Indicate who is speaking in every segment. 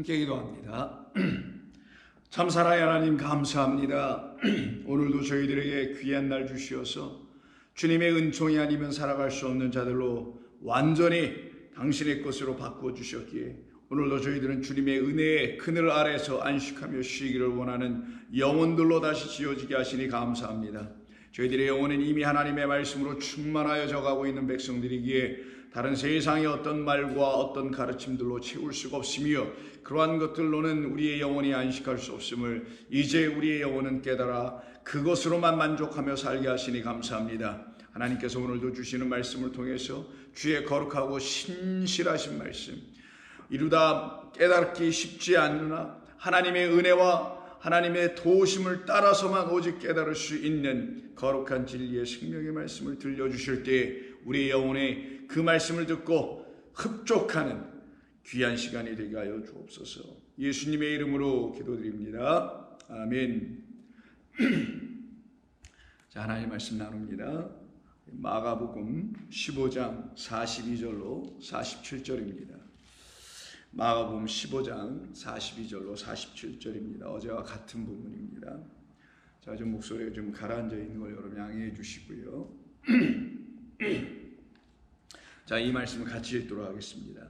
Speaker 1: 함께 기도합니다. 참사랑의 하나님 감사합니다. 오늘도 저희들에게 귀한 날 주시어서 주님의 은총이 아니면 살아갈 수 없는 자들로 완전히 당신의 것으로 바꾸어 주셨기에 오늘도 저희들은 주님의 은혜의 그늘 아래서 안식하며 쉬기를 원하는 영혼들로 다시 지어지게 하시니 감사합니다. 저희들의 영혼은 이미 하나님의 말씀으로 충만하여 져가고 있는 백성들이기에 다른 세상의 어떤 말과 어떤 가르침들로 채울 수가 없으며 그러한 것들로는 우리의 영혼이 안식할 수 없음을 이제 우리의 영혼은 깨달아 그것으로만 만족하며 살게 하시니 감사합니다. 하나님께서 오늘도 주시는 말씀을 통해서 주의 거룩하고 신실하신 말씀 이루다 깨닫기 쉽지 않으나 하나님의 은혜와 하나님의 도우심을 따라서만 오직 깨달을 수 있는 거룩한 진리의 생명의 말씀을 들려주실 때 우리의 영혼에 그 말씀을 듣고 흡족하는 귀한 시간이 되게 하여 주옵소서. 예수님의 이름으로 기도드립니다. 아멘. 자, 하나님의 말씀 나눕니다. 마가복음 15장 42절로 47절입니다. 마가복음 15장 42절로 47절입니다. 어제와 같은 부분입니다. 자, 좀 목소리가 좀 가라앉아 있는 걸 여러분 양해해 주시고요. 자, 이 말씀을 같이 읽도록 하겠습니다.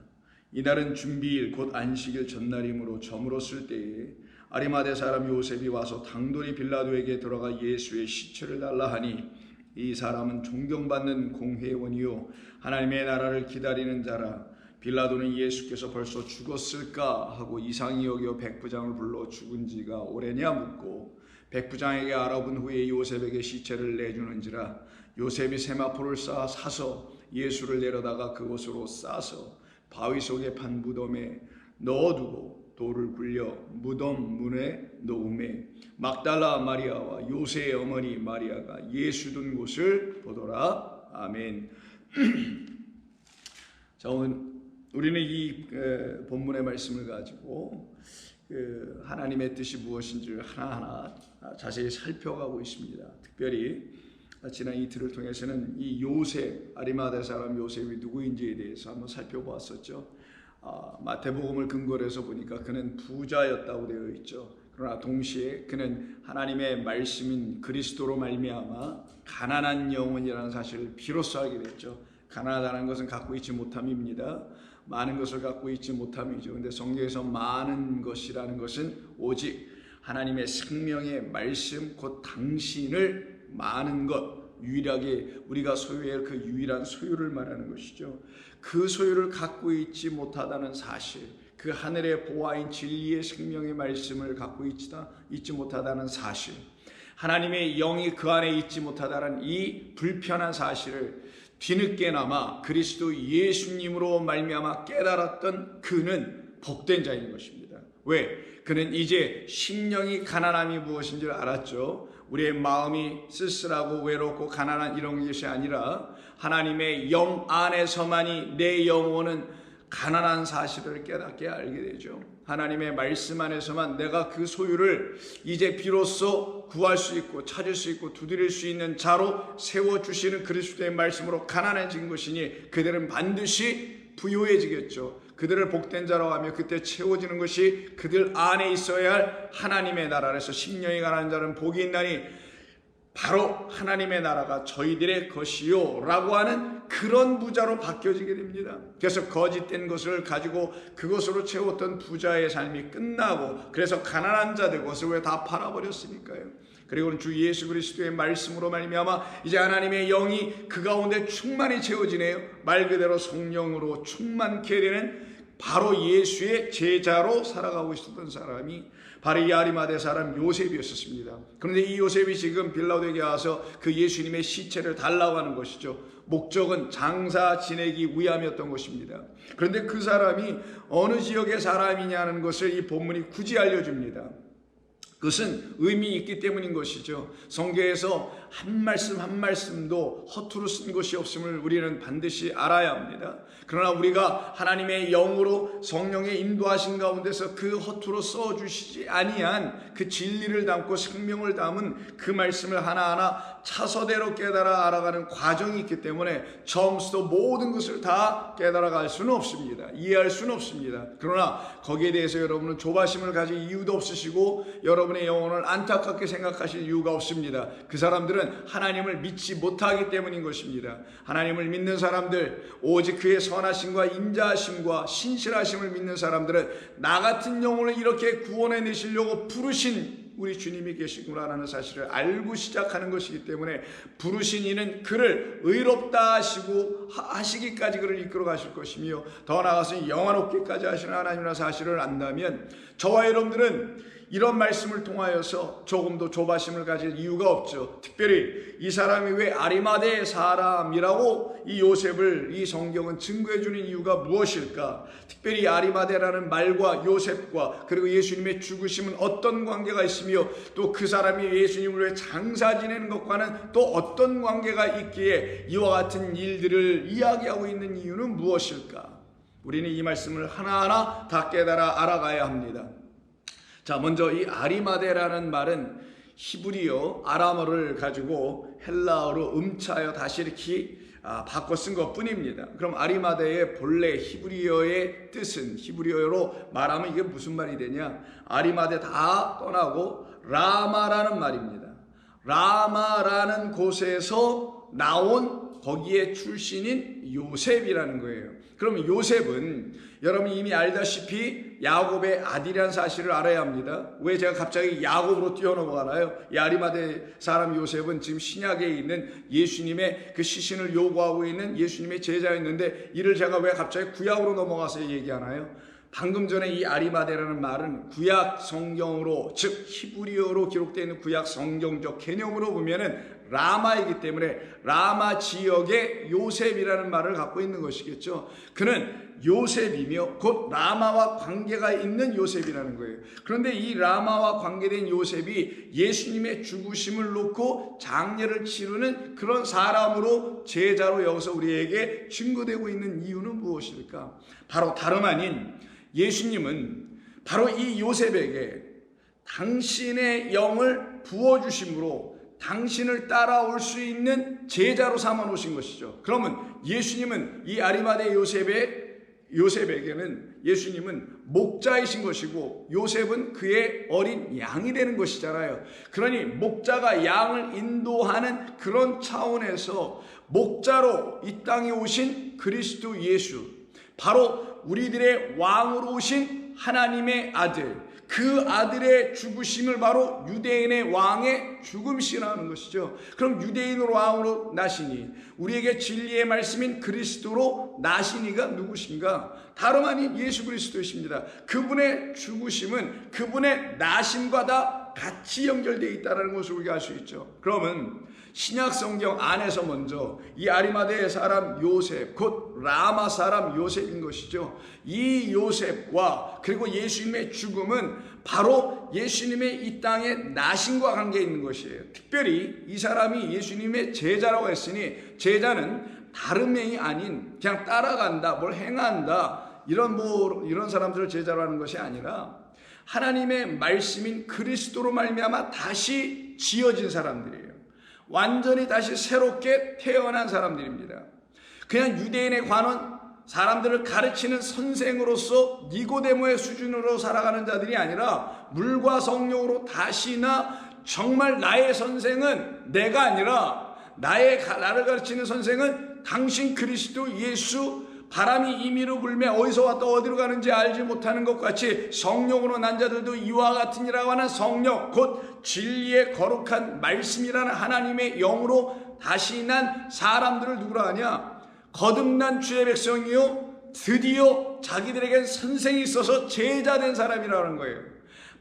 Speaker 1: 이날은 준비일 곧 안식일 전날이므로 저물었을 때에 아리마대 사람 요셉이 와서 당돌이 빌라도에게 들어가 예수의 시체를 달라 하니 이 사람은 존경받는 공회원이요 하나님의 나라를 기다리는 자라. 빌라도는 예수께서 벌써 죽었을까 하고 이상히 여겨 백부장을 불러 죽은 지가 오래냐 묻고 백부장에게 알아본 후에 요셉에게 시체를 내주는지라. 요셉이 세마포를 사서 예수를 내려다가 그곳으로 싸서 바위 속에 판 무덤에 넣어두고 돌을 굴려 무덤 문에 놓음에 막달라 마리아와 요새의 어머니 마리아가 예수 둔 곳을 보더라. 아멘. 자, 오늘 우리는 이 본문의 말씀을 가지고 하나님의 뜻이 무엇인지를 하나하나 자세히 살펴가고 있습니다. 특별히 지난 이틀을 통해서는 이 요셉, 아리마대 사람 요셉이 누구인지에 대해서 한번 살펴보았었죠. 마태복음을 근거로 해서 보니까 그는 부자였다고 되어 있죠. 그러나 동시에 그는 하나님의 말씀인 그리스도로 말미암아 가난한 영혼이라는 사실을 비로소 알게 됐죠. 가난하다는 것은 갖고 있지 못함입니다. 많은 것을 갖고 있지 못함이죠. 근데 성경에서 많은 것이라는 것은 오직 하나님의 생명의 말씀 곧 당신을 많은 것, 유일하게 우리가 소유할 그 유일한 소유를 말하는 것이죠. 그 소유를 갖고 있지 못하다는 사실, 그 하늘의 보화인 진리의 생명의 말씀을 갖고 있지 못하다는 사실, 하나님의 영이 그 안에 있지 못하다는 이 불편한 사실을 뒤늦게나마 그리스도 예수님으로 말미암아 깨달았던 그는 복된 자인 것입니다. 왜? 그는 이제 심령이 가난함이 무엇인지를 알았죠. 우리의 마음이 쓸쓸하고 외롭고 가난한 이런 것이 아니라 하나님의 영 안에서만이 내 영혼은 가난한 사실을 깨닫게 알게 되죠. 하나님의 말씀 안에서만 내가 그 소유를 이제 비로소 구할 수 있고 찾을 수 있고 두드릴 수 있는 자로 세워주시는 그리스도의 말씀으로 가난해진 것이니 그들은 반드시 부유해지겠죠. 그들을 복된 자라고 하며 그때 채워지는 것이 그들 안에 있어야 할 하나님의 나라에서 심령이 가난한 자는 복이 있나니 바로 하나님의 나라가 저희들의 것이요 라고 하는 그런 부자로 바뀌어지게 됩니다. 그래서 거짓된 것을 가지고 그것으로 채웠던 부자의 삶이 끝나고 그래서 가난한 자들 것을 왜 다 팔아버렸으니까요. 그리고는 주 예수 그리스도의 말씀으로 말미암아 이제 하나님의 영이 그 가운데 충만히 채워지네요. 말 그대로 성령으로 충만케 되는 바로 예수의 제자로 살아가고 있었던 사람이 바로 이 아리마대 사람 요셉이었습니다. 그런데 이 요셉이 지금 빌라도에게 와서 그 예수님의 시체를 달라고 하는 것이죠. 목적은 장사 지내기 위함이었던 것입니다. 그런데 그 사람이 어느 지역의 사람이냐는 것을 이 본문이 굳이 알려줍니다. 그것은 의미 있기 때문인 것이죠. 성경에서 한 말씀 한 말씀도 허투루 쓴 것이 없음을 우리는 반드시 알아야 합니다. 그러나 우리가 하나님의 영으로 성령의 인도하신 가운데서 그 허투루 써주시지 아니한 그 진리를 담고 생명을 담은 그 말씀을 하나하나 차서대로 깨달아 알아가는 과정이 있기 때문에 처음부터 모든 것을 다 깨달아갈 수는 없습니다. 이해할 수는 없습니다. 그러나 거기에 대해서 여러분은 조바심을 가질 이유도 없으시고 여러분의 영혼을 안타깝게 생각하실 이유가 없습니다. 그 사람들은 하나님을 믿지 못하기 때문인 것입니다. 하나님을 믿는 사람들, 오직 그의 선하심과 인자하심과 신실하심을 믿는 사람들은 나 같은 영혼을 이렇게 구원해 내시려고 부르신 우리 주님이 계시구나라는 사실을 알고 시작하는 것이기 때문에 부르신 이는 그를 의롭다 하시고 하시기까지 그를 이끌어 가실 것이며 더 나아가서 영원롭기까지 하시는 하나님이라는 사실을 안다면 저와 여러분들은 이런 말씀을 통하여서 조금도 조바심을 가질 이유가 없죠. 특별히 이 사람이 왜 아리마대 사람이라고 이 요셉을 이 성경은 증거해 주는 이유가 무엇일까? 특별히 아리마대라는 말과 요셉과 그리고 예수님의 죽으심은 어떤 관계가 있으며 또 그 사람이 예수님을 위해 장사 지내는 것과는 또 어떤 관계가 있기에 이와 같은 일들을 이야기하고 있는 이유는 무엇일까? 우리는 이 말씀을 하나하나 다 깨달아 알아가야 합니다. 자, 먼저 이 아리마대라는 말은 히브리어 아람어를 가지고 헬라어로 음차여 다시 이렇게 바꿔 쓴 것 뿐입니다. 그럼 아리마대의 본래 히브리어의 뜻은 히브리어로 말하면 이게 무슨 말이 되냐? 아리마대 다 떠나고 라마라는 말입니다. 라마라는 곳에서 나온 거기에 출신인 요셉이라는 거예요. 그럼 요셉은 여러분이 이미 알다시피 야곱의 아들이라는 사실을 알아야 합니다. 왜 제가 갑자기 야곱으로 뛰어넘어가나요? 이 아리마대 사람 요셉은 지금 신약에 있는 예수님의 그 시신을 요구하고 있는 예수님의 제자였는데 이를 제가 왜 갑자기 구약으로 넘어가서 얘기하나요? 방금 전에 이 아리마대라는 말은 구약 성경으로 즉 히브리어로 기록되어 있는 구약 성경적 개념으로 보면은 라마이기 때문에 라마 지역의 요셉이라는 말을 갖고 있는 것이겠죠. 그는 요셉이며 곧 라마와 관계가 있는 요셉이라는 거예요. 그런데 이 라마와 관계된 요셉이 예수님의 죽으심을 놓고 장례를 치르는 그런 사람으로 제자로 여기서 우리에게 증거되고 있는 이유는 무엇일까? 바로 다름 아닌 예수님은 바로 이 요셉에게 당신의 영을 부어주심으로 당신을 따라올 수 있는 제자로 삼아 놓으신 것이죠. 그러면 예수님은 이 아리마대 요셉에게는 예수님은 목자이신 것이고 요셉은 그의 어린 양이 되는 것이잖아요. 그러니 목자가 양을 인도하는 그런 차원에서 목자로 이 땅에 오신 그리스도 예수, 바로 우리들의 왕으로 오신 하나님의 아들, 그 아들의 죽으심을 바로 유대인의 왕의 죽음이라는 것이죠. 그럼 유대인으로 왕으로 나시니 우리에게 진리의 말씀인 그리스도로 나시니가 누구신가? 다름 아닌 예수 그리스도이십니다. 그분의 죽으심은 그분의 나심과 다 같이 연결되어 있다는 것을 우리가 알 수 있죠. 그러면 신약 성경 안에서 먼저 이 아리마대 사람 요셉, 곧 라마 사람 요셉인 것이죠. 이 요셉과 그리고 예수님의 죽음은 바로 예수님의 이 땅의 나심과 관계 있는 것이에요. 특별히 이 사람이 예수님의 제자라고 했으니 제자는 다른 행이 아닌 그냥 따라간다, 뭘 행한다 이런 사람들을 제자로 하는 것이 아니라 하나님의 말씀인 그리스도로 말미암아 다시 지어진 사람들이에요. 완전히 다시 새롭게 태어난 사람들입니다. 그냥 유대인의 관원, 사람들을 가르치는 선생으로서 니고데모의 수준으로 살아가는 자들이 아니라 물과 성령으로 다시나 정말 나의 선생은 내가 아니라 나를 가르치는 선생은 당신 그리스도 예수, 바람이 임의로 불매 어디서 왔다 어디로 가는지 알지 못하는 것 같이 성령으로 난 자들도 이와 같으니라고 하는 성령, 곧 진리의 거룩한 말씀이라는 하나님의 영으로 다시 난 사람들을 누구라 하냐? 거듭난 주의 백성이요 드디어 자기들에겐 선생이 있어서 제자된 사람이라는 거예요.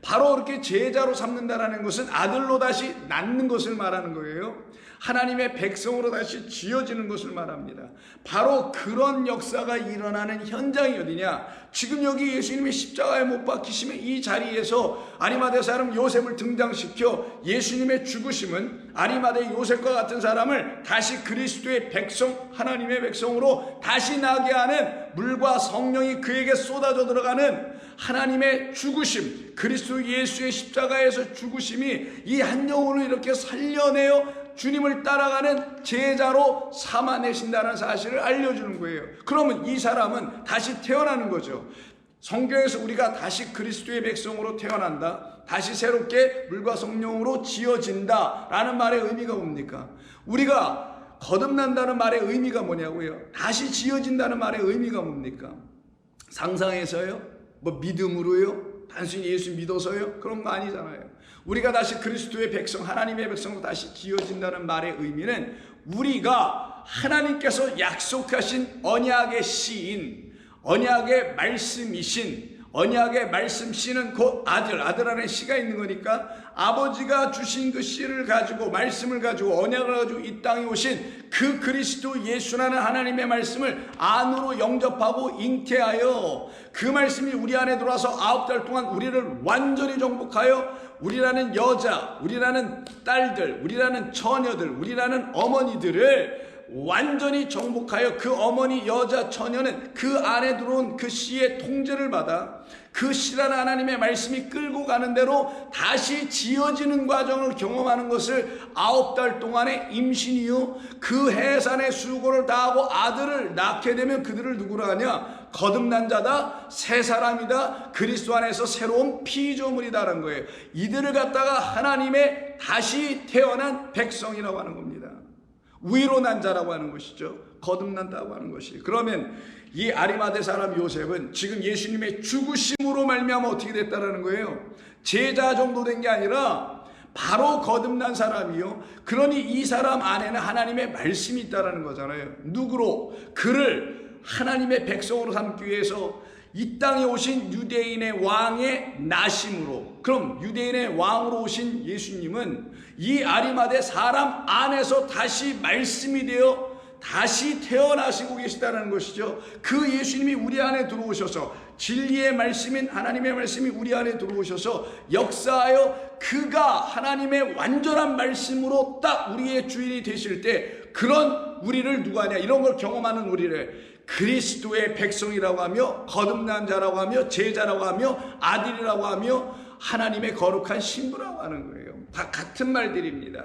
Speaker 1: 바로 그렇게 제자로 삼는다는 것은 아들로 다시 낳는 것을 말하는 거예요. 하나님의 백성으로 다시 지어지는 것을 말합니다. 바로 그런 역사가 일어나는 현장이 어디냐? 지금 여기 예수님이 십자가에 못 박히시면 이 자리에서 아리마대 사람 요셉을 등장시켜 예수님의 죽으심은 아리마대 요셉과 같은 사람을 다시 그리스도의 백성, 하나님의 백성으로 다시 나게 하는, 물과 성령이 그에게 쏟아져 들어가는 하나님의 죽으심, 그리스도 예수의 십자가에서 죽으심이 이 한 영혼을 이렇게 살려내어 주님을 따라가는 제자로 삼아내신다는 사실을 알려주는 거예요. 그러면 이 사람은 다시 태어나는 거죠. 성경에서 우리가 다시 그리스도의 백성으로 태어난다, 다시 새롭게 물과 성령으로 지어진다 라는 말의 의미가 뭡니까? 우리가 거듭난다는 말의 의미가 뭐냐고요? 다시 지어진다는 말의 의미가 뭡니까? 상상해서요? 뭐 믿음으로요? 단순히 예수 믿어서요? 그런 거 아니잖아요. 우리가 다시 그리스도의 백성, 하나님의 백성으로 다시 지어진다는 말의 의미는 우리가 하나님께서 약속하신 언약의 씨인, 언약의 말씀이신, 언약의 말씀 씨는 곧 아들 안에 씨가 있는 거니까 아버지가 주신 그 씨를 가지고, 말씀을 가지고, 언약을 가지고 이 땅에 오신 그 그리스도 예수라는 하나님의 말씀을 안으로 영접하고 잉태하여 그 말씀이 우리 안에 들어와서 9달 동안 우리를 완전히 정복하여 우리라는 여자, 우리라는 딸들, 우리라는 처녀들, 우리라는 어머니들을 완전히 정복하여 그 어머니, 여자, 처녀는 그 안에 들어온 그 씨의 통제를 받아 그 씨라는 하나님의 말씀이 끌고 가는 대로 다시 지어지는 과정을 경험하는 것을 9달 동안의 임신이요, 그 해산의 수고를 다하고 아들을 낳게 되면 그들을 누구라 하냐? 거듭난 자다, 새 사람이다, 그리스도 안에서 새로운 피조물이다라는 거예요. 이들을 갖다가 하나님의 다시 태어난 백성이라고 하는 겁니다. 위로 난 자라고 하는 것이죠. 거듭난다고 하는 것이. 그러면 이 아리마대 사람 요셉은 지금 예수님의 죽으심으로 말미암아 어떻게 됐다라는 거예요? 제자 정도 된 게 아니라 바로 거듭난 사람이요. 그러니 이 사람 안에는 하나님의 말씀이 있다라는 거잖아요. 누구로? 그를 하나님의 백성으로 삼기 위해서 이 땅에 오신 유대인의 왕의 나심으로, 그럼 유대인의 왕으로 오신 예수님은 이 아리마대 사람 안에서 다시 말씀이 되어 다시 태어나시고 계시다는 것이죠. 그 예수님이 우리 안에 들어오셔서 진리의 말씀인 하나님의 말씀이 우리 안에 들어오셔서 역사하여 그가 하나님의 완전한 말씀으로 딱 우리의 주인이 되실 때, 그런 우리를 누가 하냐? 이런 걸 경험하는 우리를 그리스도의 백성이라고 하며, 거듭난 자라고 하며, 제자라고 하며, 아들이라고 하며, 하나님의 거룩한 신부라고 하는 거예요. 다 같은 말들입니다.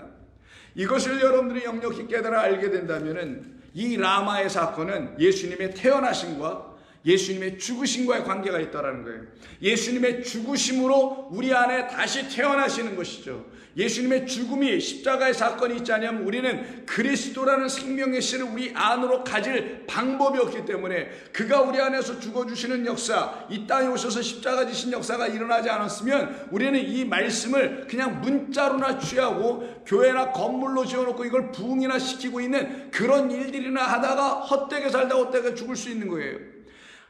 Speaker 1: 이것을 여러분들이 역력히 깨달아 알게 된다면 이 라마의 사건은 예수님의 태어나심과 예수님의 죽으심과의 관계가 있다는 거예요. 예수님의 죽으심으로 우리 안에 다시 태어나시는 것이죠. 예수님의 죽음이, 십자가의 사건이 있지 않으면 우리는 그리스도라는 생명의 씨를 우리 안으로 가질 방법이 없기 때문에, 그가 우리 안에서 죽어주시는 역사, 이 땅에 오셔서 십자가 지신 역사가 일어나지 않았으면 우리는 이 말씀을 그냥 문자로나 취하고 교회나 건물로 지어놓고 이걸 부흥이나 시키고 있는 그런 일들이나 하다가 헛되게 살다 헛되게 죽을 수 있는 거예요.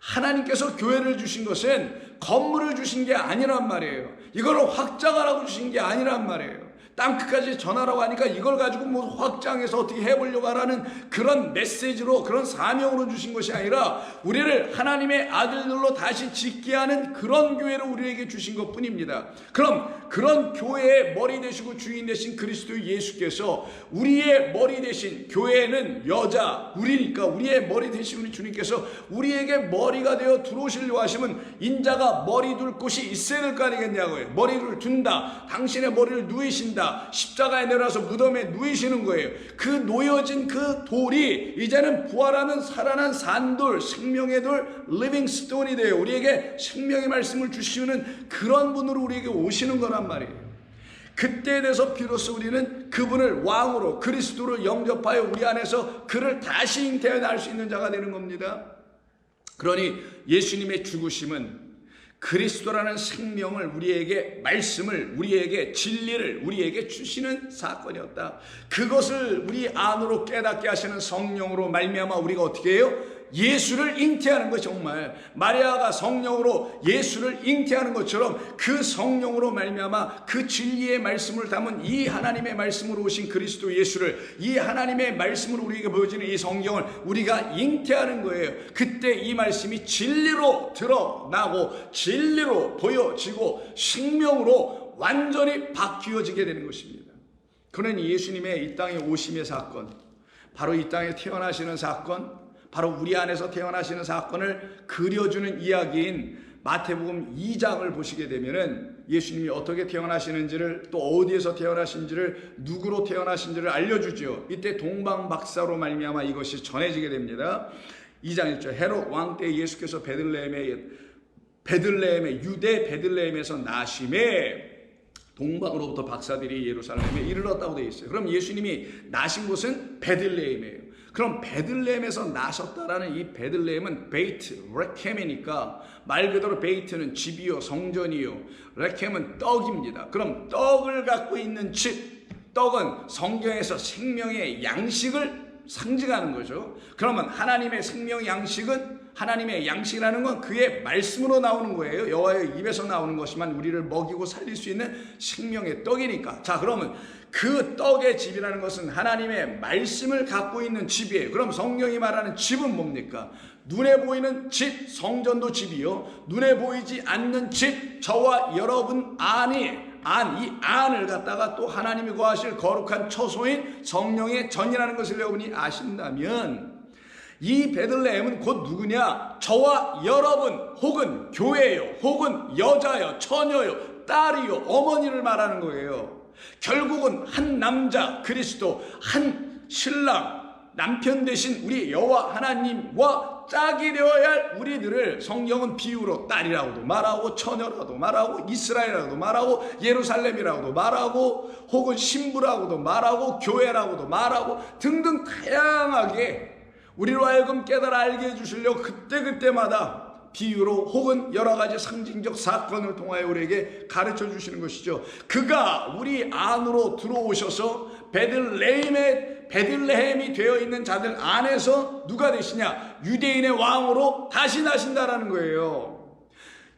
Speaker 1: 하나님께서 교회를 주신 것은 건물을 주신 게 아니란 말이에요. 이걸 확장하라고 주신 게 아니란 말이에요. 땅끝까지 전하라고 하니까 이걸 가지고 뭐 확장해서 어떻게 해보려고 하라는 그런 메시지로, 그런 사명으로 주신 것이 아니라 우리를 하나님의 아들들로 다시 짓게 하는 그런 교회를 우리에게 주신 것 뿐입니다. 그럼 그런 교회의 머리 되시고 주인 되신 그리스도 예수께서 우리의 머리 되신, 교회는 여자, 우리니까 우리의 머리 되신 우리 주님께서 우리에게 머리가 되어 들어오시려고 하시면 인자가 머리 둘 곳이 있어야 될 거 아니겠냐고요. 머리를 둔다, 당신의 머리를 누이신다, 십자가에 내려와서 무덤에 누이시는 거예요. 그 놓여진 그 돌이 이제는 부활하는 살아난 산돌, 생명의 돌, 리빙 스톤이 돼요. 우리에게 생명의 말씀을 주시는 그런 분으로 우리에게 오시는 거란 말이에요. 그때에 대해서 비로소 우리는 그분을 왕으로, 그리스도로 영접하여 우리 안에서 그를 다시 잉태해 날 수 있는 자가 되는 겁니다. 그러니 예수님의 죽으심은 그리스도라는 생명을, 우리에게 말씀을, 우리에게 진리를 우리에게 주시는 사건이었다. 그것을 우리 안으로 깨닫게 하시는 성령으로 말미암아 우리가 어떻게 해요? 예수를 잉태하는 것. 정말 마리아가 성령으로 예수를 잉태하는 것처럼 그 성령으로 말미암아 그 진리의 말씀을 담은 이 하나님의 말씀으로 오신 그리스도 예수를, 이 하나님의 말씀으로 우리에게 보여지는 이 성경을 우리가 잉태하는 거예요. 그때 이 말씀이 진리로 드러나고 진리로 보여지고 생명으로 완전히 바뀌어지게 되는 것입니다. 그는 예수님의 이 땅에 오심의 사건, 바로 이 땅에 태어나시는 사건, 바로 우리 안에서 태어나시는 사건을 그려주는 이야기인 마태복음 2장을 보시게 되면은 예수님이 어떻게 태어나시는지를, 또 어디에서 태어나신지를, 누구로 태어나신지를 알려주죠. 이때 동방박사로 말미암아 이것이 전해지게 됩니다. 2장 1절, 헤롯 왕 때 예수께서 베들레헴의 유대 베들레헴에서 나심에 동방으로부터 박사들이 예루살렘에 이르렀다고 되어 있어요. 그럼 예수님이 나신 곳은 베들레헴이에요. 그럼 베들레헴에서 나셨다라는 이 베들레헴은 베이트, 레켐이니까 말 그대로 베이트는 집이요, 성전이요, 레켐은 떡입니다. 그럼 떡을 갖고 있는 집, 떡은 성경에서 생명의 양식을 상징하는 거죠. 그러면 하나님의 생명 양식은, 하나님의 양식이라는 건 그의 말씀으로 나오는 거예요. 여호와의 입에서 나오는 것이만 우리를 먹이고 살릴 수 있는 생명의 떡이니까. 자, 그러면 그 떡의 집이라는 것은 하나님의 말씀을 갖고 있는 집이에요. 그럼 성경이 말하는 집은 뭡니까? 눈에 보이는 집, 성전도 집이요. 눈에 보이지 않는 집, 저와 여러분 안이, 이 안을 갖다가 또 하나님이 거하실 거룩한 처소인 성령의 전이라는 것을 여러분이 아신다면, 이 베들레헴은 곧 누구냐? 저와 여러분, 혹은 교회요, 혹은 여자요, 처녀요, 딸이요, 어머니를 말하는 거예요. 결국은 한 남자 그리스도, 한 신랑, 남편 되신 우리 여호와 하나님과 짝이 되어야 할 우리들을 성경은 비유로 딸이라고도 말하고, 처녀라고도 말하고, 이스라엘이라고도 말하고, 예루살렘이라고도 말하고, 혹은 신부라고도 말하고, 교회라고도 말하고 등등 다양하게 우리로 하여금 깨달아 알게 해주시려고 그때그때마다 비유로 혹은 여러 가지 상징적 사건을 통하여 우리에게 가르쳐 주시는 것이죠. 그가 우리 안으로 들어오셔서 베들레헴이 되어 있는 자들 안에서 누가 되시냐? 유대인의 왕으로 다시 나신다라는 거예요.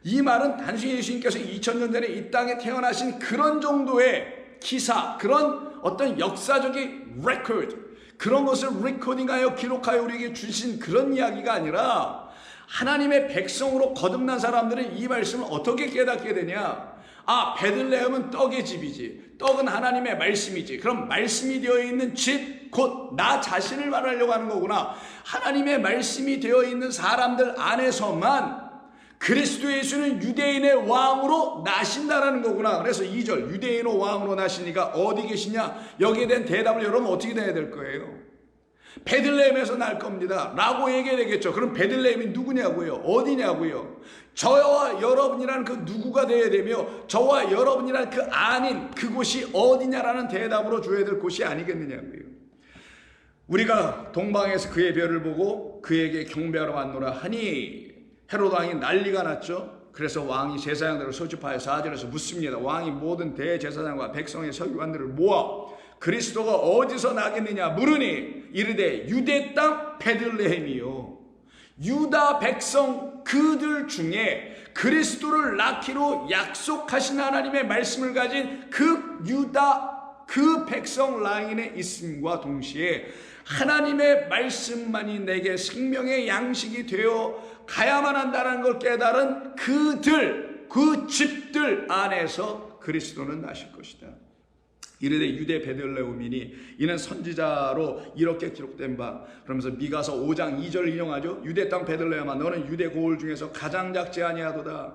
Speaker 1: 이 말은 단순히 예수님께서 2000년 전에 이 땅에 태어나신 그런 정도의 기사, 그런 어떤 역사적인 레코드, 그런 것을 레코딩하여 기록하여 우리에게 주신 그런 이야기가 아니라, 하나님의 백성으로 거듭난 사람들은 이 말씀을 어떻게 깨닫게 되냐? 아, 베들레헴은 떡의 집이지, 떡은 하나님의 말씀이지. 그럼 말씀이 되어 있는 집, 곧 나 자신을 말하려고 하는 거구나. 하나님의 말씀이 되어 있는 사람들 안에서만 그리스도 예수는 유대인의 왕으로 나신다라는 거구나. 그래서 2절, 유대인의 왕으로 나시니까 어디 계시냐? 여기에 대한 대답을 여러분 어떻게 해야 될 거예요? 베들레헴에서 날 겁니다 라고 얘기해야 되겠죠. 그럼 베들레헴이 누구냐고요? 어디냐고요? 저와 여러분이라는 그 누구가 되어야 되며, 저와 여러분이라는 그 아닌 그곳이 어디냐라는 대답으로 줘야 될 곳이 아니겠느냐고요. 우리가 동방에서 그의 별을 보고 그에게 경배하러 왔노라 하니 헤롯 왕이 난리가 났죠. 그래서 왕이 제사장들을 소집하여 4절에서 묻습니다. 왕이 모든 대제사장과 백성의 서기관들을 모아 그리스도가 어디서 나겠느냐 물으니 이르되 유대 땅 베들레헴이요. 유다 백성 그들 중에 그리스도를 낳기로 약속하신 하나님의 말씀을 가진 그 유다 그 백성 라인에 있음과 동시에 하나님의 말씀만이 내게 생명의 양식이 되어 가야만 한다는 걸 깨달은 그들, 그 집들 안에서 그리스도는 나실 것이다. 이르되 유대 베들레헴이니 이는 선지자로 이렇게 기록된 바, 그러면서 미가서 5장 2절 인용하죠. 유대 땅 베들레헴아 너는 유대 고을 중에서 가장 작지 아니하도다.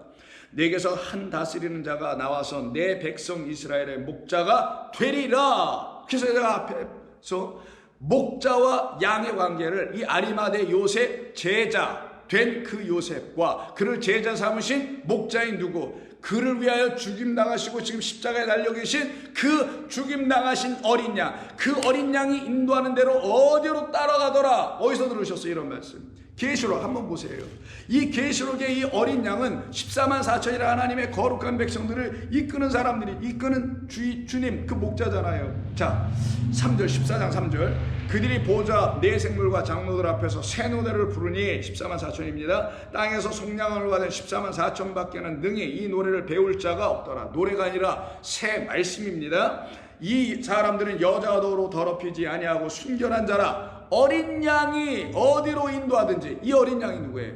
Speaker 1: 내게서 한 다스리는 자가 나와서 내 백성 이스라엘의 목자가 되리라. 그래서 제가 앞에서 목자와 양의 관계를 이 아리마대 요셉 제자 된 그 요셉과 그를 제자 삼으신 목자인 누구? 그를 위하여 죽임당하시고 지금 십자가에 달려 계신 그 죽임당하신 어린 양, 그 어린 양이 인도하는 대로 어디로 따라가더라. 어디서 들으셨어요? 이런 말씀. 계시록 한번 보세요. 이 계시록의 이 어린 양은 14만 4천이라 하나님의 거룩한 백성들을 이끄는 사람들이, 이끄는 주님 그 목자잖아요. 자, 3절, 14장 3절. 그들이 보자 네 생물과 장로들 앞에서 새 노래를 부르니 14만 4천입니다. 땅에서 속량을 받은 14만 4천 밖에는 능히 이 노래를 배울 자가 없더라. 노래가 아니라 새 말씀입니다. 이 사람들은 여자도로 더럽히지 아니하고 순결한 자라. 어린 양이 어디로 인도하든지. 이 어린 양이 누구예요?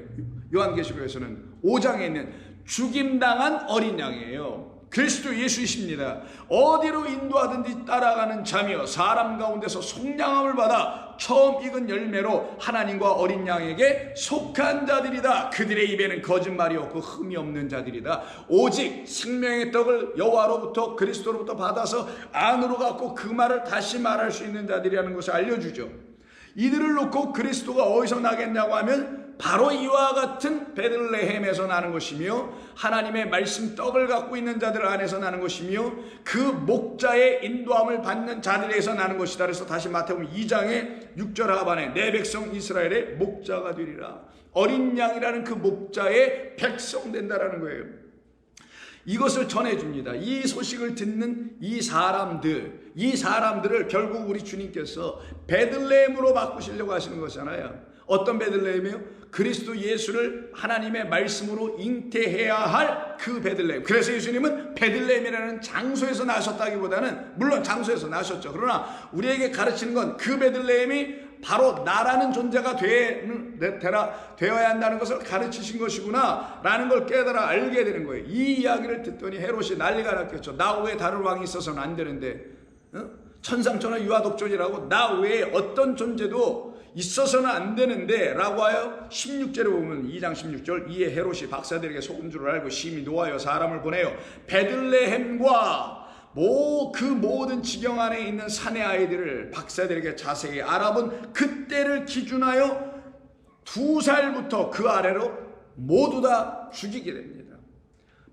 Speaker 1: 요한계시록에서는 5장에 있는 죽임당한 어린 양이에요. 그리스도 예수이십니다. 어디로 인도하든지 따라가는 자며 사람 가운데서 속량함을 받아 처음 익은 열매로 하나님과 어린 양에게 속한 자들이다. 그들의 입에는 거짓말이 없고 흠이 없는 자들이다. 오직 생명의 떡을 여호와로부터 그리스도로부터 받아서 안으로 갖고 그 말을 다시 말할 수 있는 자들이라는 것을 알려주죠. 이들을 놓고 그리스도가 어디서 나겠냐고 하면 바로 이와 같은 베들레헴에서 나는 것이며 하나님의 말씀 떡을 갖고 있는 자들 안에서 나는 것이며 그 목자의 인도함을 받는 자들에서 나는 것이다. 그래서 다시 마태복음 2장의 6절 하반에 내 백성 이스라엘의 목자가 되리라. 어린 양이라는 그 목자의 백성 된다라는 거예요. 이것을 전해줍니다. 이 소식을 듣는 이 사람들을 결국 우리 주님께서 베들레헴으로 바꾸시려고 하시는 것이잖아요. 어떤 베들레헴이요? 그리스도 예수를 하나님의 말씀으로 잉태해야 할 그 베들레헴. 그래서 예수님은 베들레헴이라는 장소에서 나셨다기보다는, 물론 장소에서 나셨죠. 그러나 우리에게 가르치는 건 그 베들레헴이 바로 나라는 존재가 되어야 한다는 것을 가르치신 것이구나 라는 걸 깨달아 알게 되는 거예요. 이 이야기를 듣더니 헤롯이 난리가 났겠죠. 나 외에 다른 왕이 있어서는 안 되는데, 천상천하 유아독존이라고 나 외에 어떤 존재도 있어서는 안 되는데 라고 하여 16절에 보면 2장 16절 이에 헤롯이 박사들에게 속음줄을 알고 심히 노하여 사람을 보내요. 베들레헴과 그 모든 지경 안에 있는 사내 아이들을 박사들에게 자세히 알아본 그때를 기준하여 2살부터 그 아래로 모두 다 죽이게 됩니다.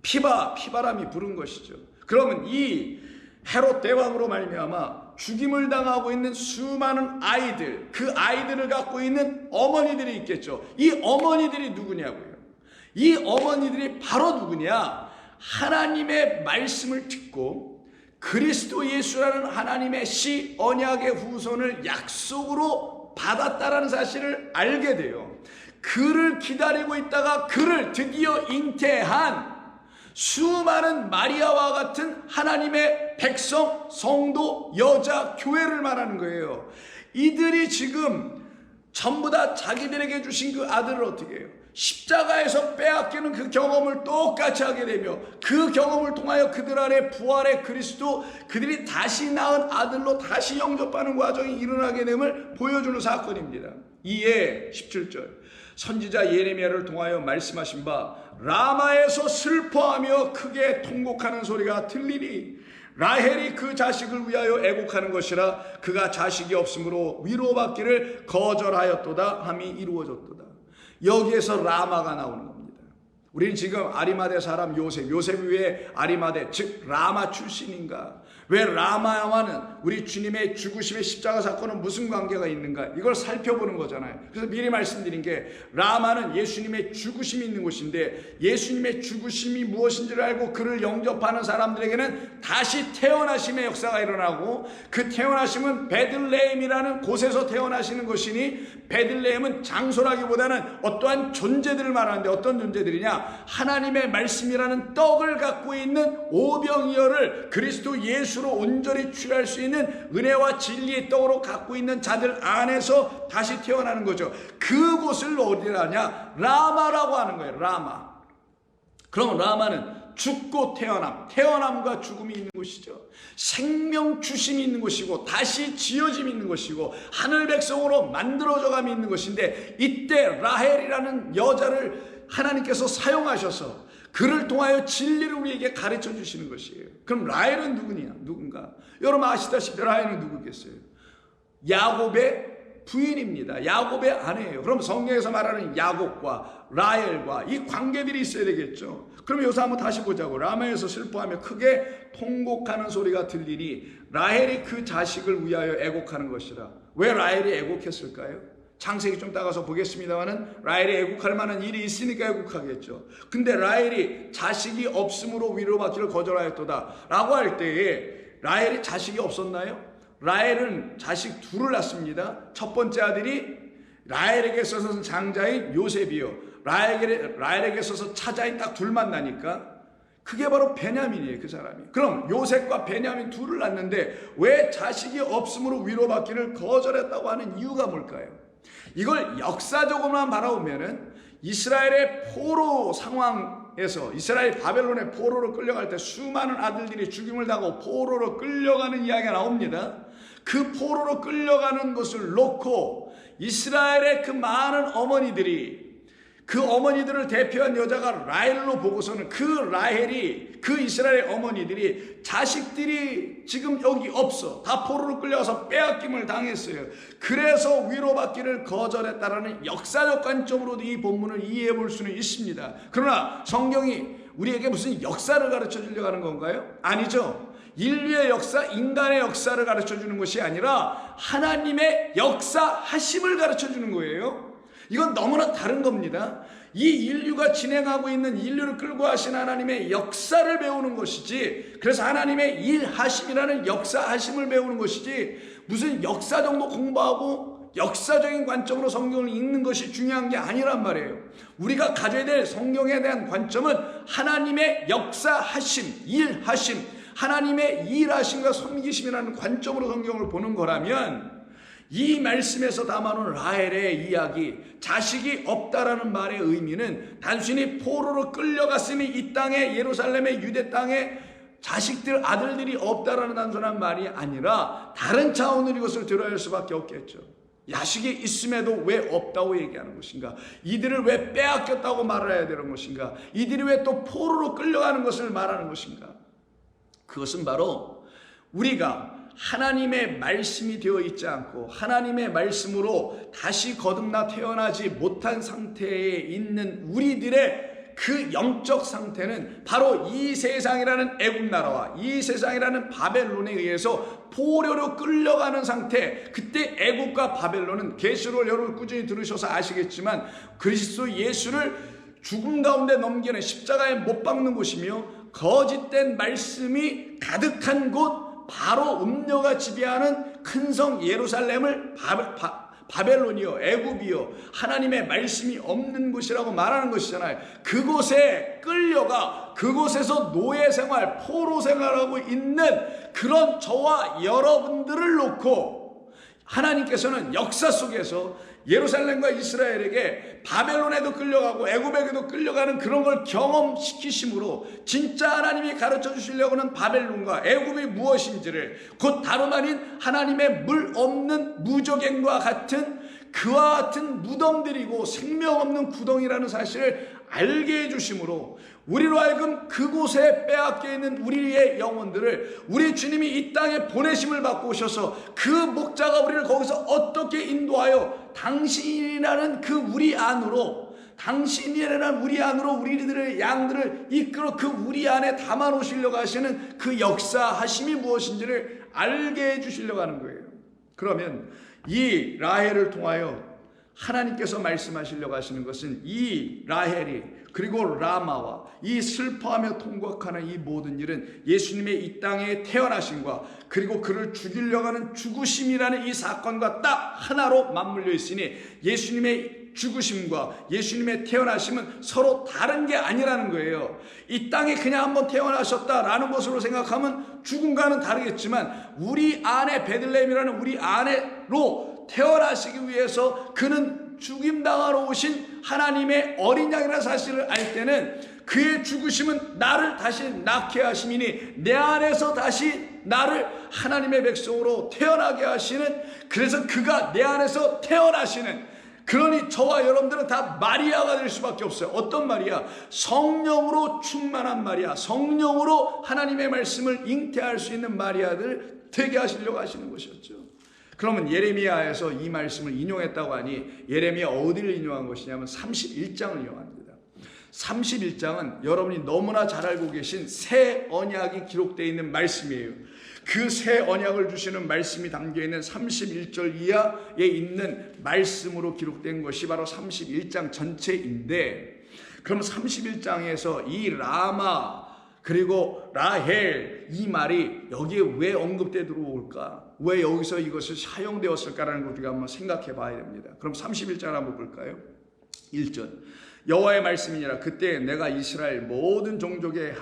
Speaker 1: 피바람이 부른 것이죠. 그러면 이 헤롯 대왕으로 말미암아 죽임을 당하고 있는 수많은 아이들, 그 아이들을 갖고 있는 어머니들이 있겠죠. 이 어머니들이 누구냐고요. 이 어머니들이 바로 누구냐? 하나님의 말씀을 듣고 그리스도 예수라는 하나님의 시 언약의 후손을 약속으로 받았다라는 사실을 알게 돼요. 그를 기다리고 있다가 그를 드디어 잉태한 수많은 마리아와 같은 하나님의 백성, 성도, 여자, 교회를 말하는 거예요. 이들이 지금 전부 다 자기들에게 주신 그 아들을 어떻게 해요? 십자가에서 빼앗기는 그 경험을 똑같이 하게 되며 그 경험을 통하여 그들 안에 부활의 그리스도, 그들이 다시 낳은 아들로 다시 영접하는 과정이 일어나게 됨을 보여주는 사건입니다. 이에 17절 선지자 예레미야를 통하여 말씀하신 바 라마에서 슬퍼하며 크게 통곡하는 소리가 들리니 라헬이 그 자식을 위하여 애곡하는 것이라 그가 자식이 없으므로 위로받기를 거절하였도다 함이 이루어졌도다. 여기에서 라마가 나오는 겁니다. 우리는 지금 아리마대 사람 요셉이 왜 아리마대 즉 라마 출신인가? 왜 라마와는 우리 주님의 죽으심의 십자가 사건은 무슨 관계가 있는가? 이걸 살펴보는 거잖아요. 그래서 미리 말씀드린 게 라마는 예수님의 죽으심이 있는 곳인데 예수님의 죽으심이 무엇인지를 알고 그를 영접하는 사람들에게는 다시 태어나심의 역사가 일어나고 그 태어나심은 베들레헴이라는 곳에서 태어나시는 것이니 베들레헴은 장소라기보다는 어떠한 존재들을 말하는데 어떤 존재들이냐? 하나님의 말씀이라는 떡을 갖고 있는 오병이어를 그리스도 예수로 온전히 취할 수 있는 은혜와 진리의 떡으로 갖고 있는 자들 안에서 다시 태어나는 거죠. 그곳을 어디라냐? 라마라고 하는 거예요. 라마. 그러면 라마는 죽고 태어남과 죽음이 있는 곳이죠. 생명 주심이 있는 곳이고 다시 지어짐이 있는 곳이고 하늘 백성으로 만들어져감이 있는 곳인데 이때 라헬이라는 여자를 하나님께서 사용하셔서 그를 통하여 진리를 우리에게 가르쳐 주시는 것이에요. 그럼 라헬은 누군가? 여러분 아시다시피 라헬은 누구겠어요? 야곱의 부인입니다. 야곱의 아내예요. 그럼 성경에서 말하는 야곱과 라헬과 이 관계들이 있어야 되겠죠. 그럼 여기서 한번 다시 보자고. 라마에서 슬퍼하며 크게 통곡하는 소리가 들리니 라헬이 그 자식을 위하여 애곡하는 것이라. 왜 라헬이 애곡했을까요? 창세기 좀 따가서 보겠습니다만은 라헬이 애곡할 만한 일이 있으니까 애곡하겠죠. 근데 라헬이 자식이 없음으로 위로받기를 거절하였도다 라고 할 때에 라헬이 자식이 없었나요? 라헬은 자식 둘을 낳습니다. 첫 번째 아들이 라헬에게 있어서는 장자인 요셉이요, 라헬에게 있어서 차자인 딱 둘만 나니까 그게 바로 베냐민이에요. 그 사람이. 그럼 요셉과 베냐민 둘을 낳는데 왜 자식이 없음으로 위로받기를 거절했다고 하는 이유가 뭘까요? 이걸 역사적으로만 바라보면은 이스라엘의 포로 상황에서, 이스라엘 바벨론의 포로로 끌려갈 때 수많은 아들들이 죽임을 당하고 포로로 끌려가는 이야기가 나옵니다. 그 포로로 끌려가는 것을 놓고 이스라엘의 그 많은 어머니들이, 그 어머니들을 대표한 여자가 라헬로 보고서는 그 라헬이, 그 이스라엘 어머니들이 자식들이 지금 여기 없어, 다 포로로 끌려가서 빼앗김을 당했어요. 그래서 위로받기를 거절했다라는 역사적 관점으로도 이 본문을 이해해 볼 수는 있습니다. 그러나 성경이 우리에게 무슨 역사를 가르쳐 주려고 하는 건가요? 아니죠. 인류의 역사, 인간의 역사를 가르쳐 주는 것이 아니라 하나님의 역사하심을 가르쳐 주는 거예요. 이건 너무나 다른 겁니다. 이 인류가 진행하고 있는, 인류를 끌고 하신 하나님의 역사를 배우는 것이지, 그래서 하나님의 일하심이라는 역사하심을 배우는 것이지, 무슨 역사 정도 공부하고 역사적인 관점으로 성경을 읽는 것이 중요한 게 아니란 말이에요. 우리가 가져야 될 성경에 대한 관점은 하나님의 역사하심, 일하심, 하나님의 일하심과 섬기심이라는 관점으로 성경을 보는 거라면, 이 말씀에서 담아놓은 라헬의 이야기, 자식이 없다라는 말의 의미는 단순히 포로로 끌려갔으니 이 땅에, 예루살렘의 유대 땅에 자식들, 아들들이 없다라는 단순한 말이 아니라 다른 차원으로 이것을 들어야 할 수밖에 없겠죠. 야식이 있음에도 왜 없다고 얘기하는 것인가? 이들을 왜 빼앗겼다고 말해야 되는 것인가? 이들이 왜 또 포로로 끌려가는 것을 말하는 것인가? 그것은 바로 우리가 하나님의 말씀이 되어 있지 않고 하나님의 말씀으로 다시 거듭나 태어나지 못한 상태에 있는 우리들의 그 영적 상태는 바로 이 세상이라는 애굽나라와 이 세상이라는 바벨론에 의해서 포로로 끌려가는 상태. 그때 애굽과 바벨론은, 계시록을 여러분 꾸준히 들으셔서 아시겠지만, 그리스도 예수를 죽음 가운데 넘기는, 십자가에 못 박는 곳이며 거짓된 말씀이 가득한 곳, 바로 음녀가 지배하는 큰 성 예루살렘을 바벨론이요, 애굽이요, 하나님의 말씀이 없는 곳이라고 말하는 것이잖아요. 그곳에 끌려가 그곳에서 노예 생활, 포로 생활하고 있는 그런 저와 여러분들을 놓고 하나님께서는 역사 속에서 예루살렘과 이스라엘에게 바벨론에도 끌려가고 애굽에게도 끌려가는 그런 걸 경험시키심으로 진짜 하나님이 가르쳐 주시려고 하는 바벨론과 애굽이 무엇인지를, 곧 다름 아닌 하나님의 물 없는 무저갱과 같은, 그와 같은 무덤들이고 생명 없는 구덩이라는 사실을 알게 해주심으로 우리로 하여금 그곳에 빼앗겨 있는 우리의 영혼들을 우리 주님이 이 땅에 보내심을 받고 오셔서 그 목자가 우리를 거기서 어떻게 인도하여 당신이라는 그 우리 안으로, 당신이라는 우리 안으로 우리들의 양들을 이끌어 그 우리 안에 담아 놓으시려고 하시는 그 역사하심이 무엇인지를 알게 해주시려고 하는 거예요. 그러면 이 라헬을 통하여 하나님께서 말씀하시려고 하시는 것은 이 라헬이, 그리고 라마와 이 슬퍼하며 통곡하는 이 모든 일은 예수님의 이 땅에 태어나심과 그리고 그를 죽이려고 하는 죽으심이라는 이 사건과 딱 하나로 맞물려 있으니, 예수님의 죽으심과 예수님의 태어나심은 서로 다른 게 아니라는 거예요. 이 땅에 그냥 한번 태어나셨다라는 것으로 생각하면 죽음과는 다르겠지만, 우리 안에, 베들레헴이라는 우리 안에로 태어나시기 위해서 그는 죽임당하러 오신 하나님의 어린 양이라는 사실을 알 때는 그의 죽으심은 나를 다시 낳게 하심이니 내 안에서 다시 나를 하나님의 백성으로 태어나게 하시는, 그래서 그가 내 안에서 태어나시는, 그러니 저와 여러분들은 다 마리아가 될 수밖에 없어요. 어떤 마리아? 성령으로 충만한 마리아, 성령으로 하나님의 말씀을 잉태할 수 있는 마리아들 되게 하시려고 하시는 것이었죠. 그러면 예레미야에서 이 말씀을 인용했다고 하니 예레미야 어디를 인용한 것이냐면 31장을 인용합니다. 31장은 여러분이 너무나 잘 알고 계신 새 언약이 기록되어 있는 말씀이에요. 그 새 언약을 주시는 말씀이 담겨있는 31절 이하에 있는 말씀으로 기록된 것이 바로 31장 전체인데, 그럼 31장에서 이 라마 그리고 라헬 이 말이 여기에 왜 언급되어 들어올까? 왜 여기서 이것을 사용되었을까라는 걸 우리가 한번 생각해 봐야 됩니다. 그럼 31절 한번 볼까요? 1절 여호와의 말씀이니라. 그때 내가 이스라엘 모든 종족의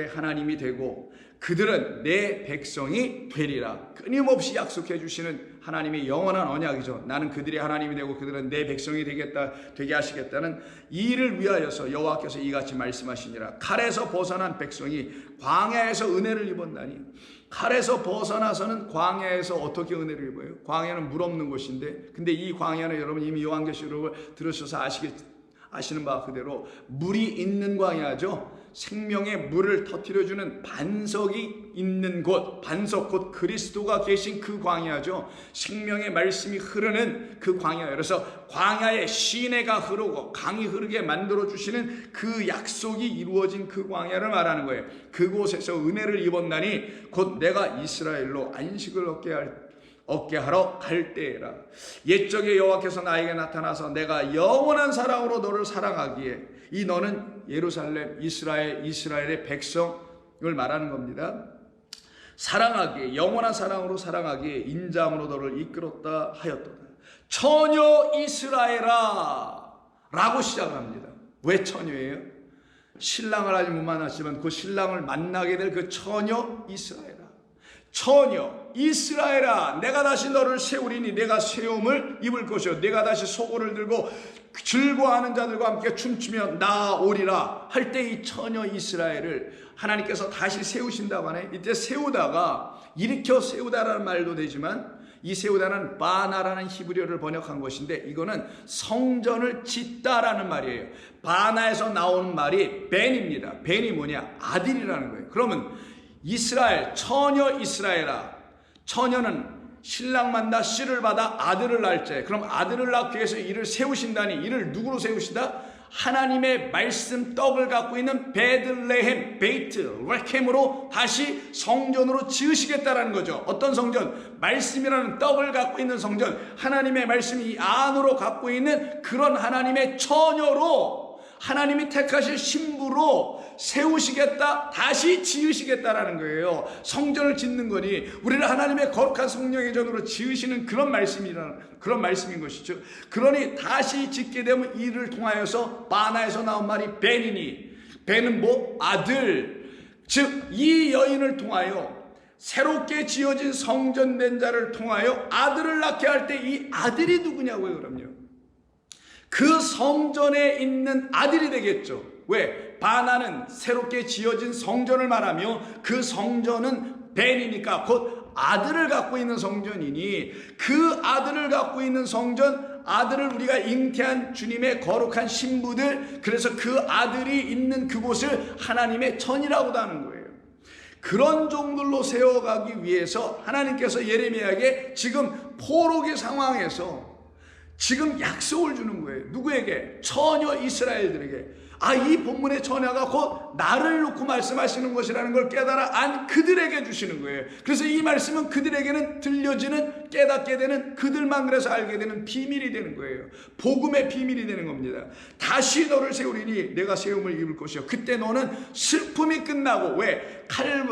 Speaker 1: 하나님이 되고 그들은 내 백성이 되리라. 끊임없이 약속해 주시는 하나님의 영원한 언약이죠. 나는 그들의 하나님이 되고 그들은 내 백성이 되게 하시겠다는 이 일을 위하여서 여호와께서 이같이 말씀하시니라. 칼에서 벗어난 백성이 광야에서 은혜를 입었나니. 칼에서 벗어나서는 광야에서 어떻게 은혜를 입어요? 광야는 물 없는 곳인데, 근데 이 광야는 여러분 이미 요한계시록을 들으셔서 아시는 바 그대로 물이 있는 광야죠. 생명의 물을 터뜨려주는 반석이 있는 곳, 반석 곧 그리스도가 계신 그 광야죠. 생명의 말씀이 흐르는 그 광야. 그래서 광야에 시내가 흐르고 강이 흐르게 만들어주시는 그 약속이 이루어진 그 광야를 말하는 거예요. 그곳에서 은혜를 입었나니 곧 내가 이스라엘로 안식을 얻게 하러 갈 때라. 옛적에 여호와께서 나에게 나타나서 내가 영원한 사랑으로 너를 사랑하기에, 이 너는 예루살렘 이스라엘의 백성을 말하는 겁니다. 사랑하기에, 영원한 사랑으로 사랑하기에 인자함으로 너를 이끌었다 하였도다. 처녀 이스라엘아 라고 시작합니다. 왜 처녀예요? 신랑을 아직 못 만났지만 그 신랑을 만나게 될 그 처녀 이스라엘아. 처녀 이스라엘아, 내가 다시 너를 세우리니 내가 세움을 입을 것이요 내가 다시 소고를 들고 즐거워하는 자들과 함께 춤추며 나오리라 할 때 이 처녀 이스라엘을 하나님께서 다시 세우신다고 하네. 이때 세우다가 일으켜 세우다라는 말도 되지만 이 세우다는 바나라는 히브리어를 번역한 것인데 이거는 성전을 짓다라는 말이에요. 바나에서 나오는 말이 벤입니다. 벤이 뭐냐? 아들이라는 거예요. 그러면 이스라엘, 처녀 이스라엘아, 처녀는 신랑 만나 씨를 받아 아들을 낳을 때, 그럼 아들을 낳기 위해서 이를 세우신다니, 이를 누구로 세우시다? 하나님의 말씀 떡을 갖고 있는 베들레헴, 베이트, 레켐으로 다시 성전으로 지으시겠다라는 거죠. 어떤 성전? 말씀이라는 떡을 갖고 있는 성전, 하나님의 말씀이 이 안으로 갖고 있는 그런 하나님의 처녀로, 하나님이 택하실 신부로 세우시겠다, 다시 지으시겠다라는 거예요. 성전을 짓는 거니 우리를 하나님의 거룩한 성령의 전으로 지으시는 그런 말씀인 것이죠. 그러니 다시 짓게 되면 이를 통하여서 바나에서 나온 말이 벤이니, 벤은 뭐? 아들. 즉 이 여인을 통하여 새롭게 지어진 성전된 자를 통하여 아들을 낳게 할 때 이 아들이 누구냐고요? 그럼요, 그 성전에 있는 아들이 되겠죠. 왜? 바나는 새롭게 지어진 성전을 말하며 그 성전은 벤이니까 곧 아들을 갖고 있는 성전이니, 그 아들을 갖고 있는 성전, 아들을 우리가 잉태한 주님의 거룩한 신부들, 그래서 그 아들이 있는 그곳을 하나님의 전이라고도 하는 거예요. 그런 종들로 세워가기 위해서 하나님께서 예레미야에게 지금 포로기 상황에서 지금 약속을 주는 거예요. 누구에게? 처녀 이스라엘들에게. 이 본문의 처녀가 곧 나를 놓고 말씀하시는 것이라는 걸 깨달아 안 그들에게 주시는 거예요. 그래서 이 말씀은 그들에게는 들려지는, 깨닫게 되는, 그들만 그래서 알게 되는 비밀이 되는 거예요. 복음의 비밀이 되는 겁니다. 다시 너를 세우리니 내가 세움을 입을 것이요 그때 너는 슬픔이 끝나고, 왜?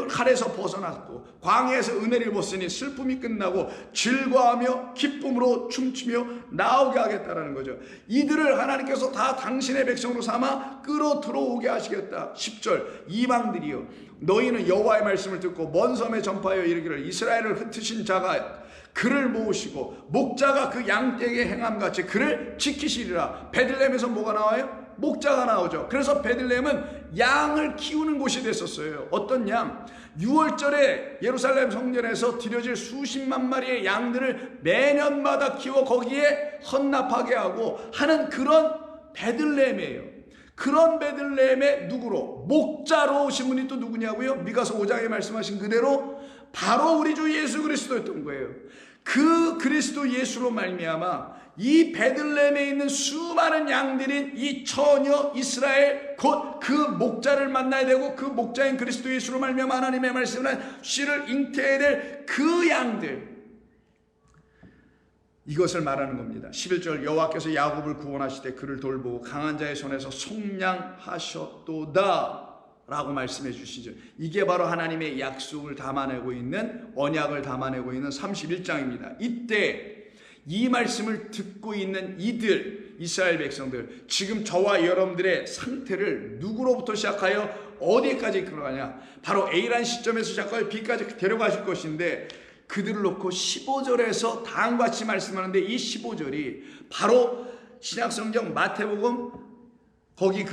Speaker 1: 칼에서 벗어났고 광야에서 은혜를 입었으니 슬픔이 끝나고 즐거워하며 기쁨으로 춤추며 나오게 하겠다라는 거죠. 이들을 하나님께서 다 당신의 백성으로 삼아 끌어 들어오게 하시겠다. 10절 이방들이여, 너희는 여호와의 말씀을 듣고 먼 섬에 전파하여 이르기를, 이스라엘을 흩으신 자가 그를 모으시고 목자가 그 양떼에게 행함같이 그를 지키시리라. 베들레헴에서 뭐가 나와요? 목자가 나오죠. 그래서 베들레헴은 양을 키우는 곳이 됐었어요. 어떤 양? 6월절에 예루살렘 성전에서 드려질 수십만 마리의 양들을 매년마다 키워 거기에 헌납하게 하고 하는 그런 베들레헴이에요. 그런 베들레헴의 누구로? 목자로 오신 분이 또 누구냐고요? 미가서 5장에 말씀하신 그대로 바로 우리 주 예수 그리스도였던 거예요. 그 그리스도 예수로 말미암아 이 베들레헴에 있는 수많은 양들인 이 처녀 이스라엘 곧 그 목자를 만나야 되고 그 목자인 그리스도 예수로 말미암아 하나님의 말씀을 씨를 잉태해야 될 그 양들, 이것을 말하는 겁니다. 11절 여호와께서 야곱을 구원하시되 그를 돌보고 강한 자의 손에서 속량하셨도다 라고 말씀해 주시죠. 이게 바로 하나님의 약속을 담아내고 있는, 언약을 담아내고 있는 31장입니다. 이때 이 말씀을 듣고 있는 이들, 이스라엘 백성들, 지금 저와 여러분들의 상태를 누구로부터 시작하여 어디까지 이끌어가냐? 바로 A라는 시점에서 시작하여 B까지 데려가실 것인데, 그들을 놓고 15절에서 다음과 같이 말씀하는데, 이 15절이 바로 신약성경 마태복음 거기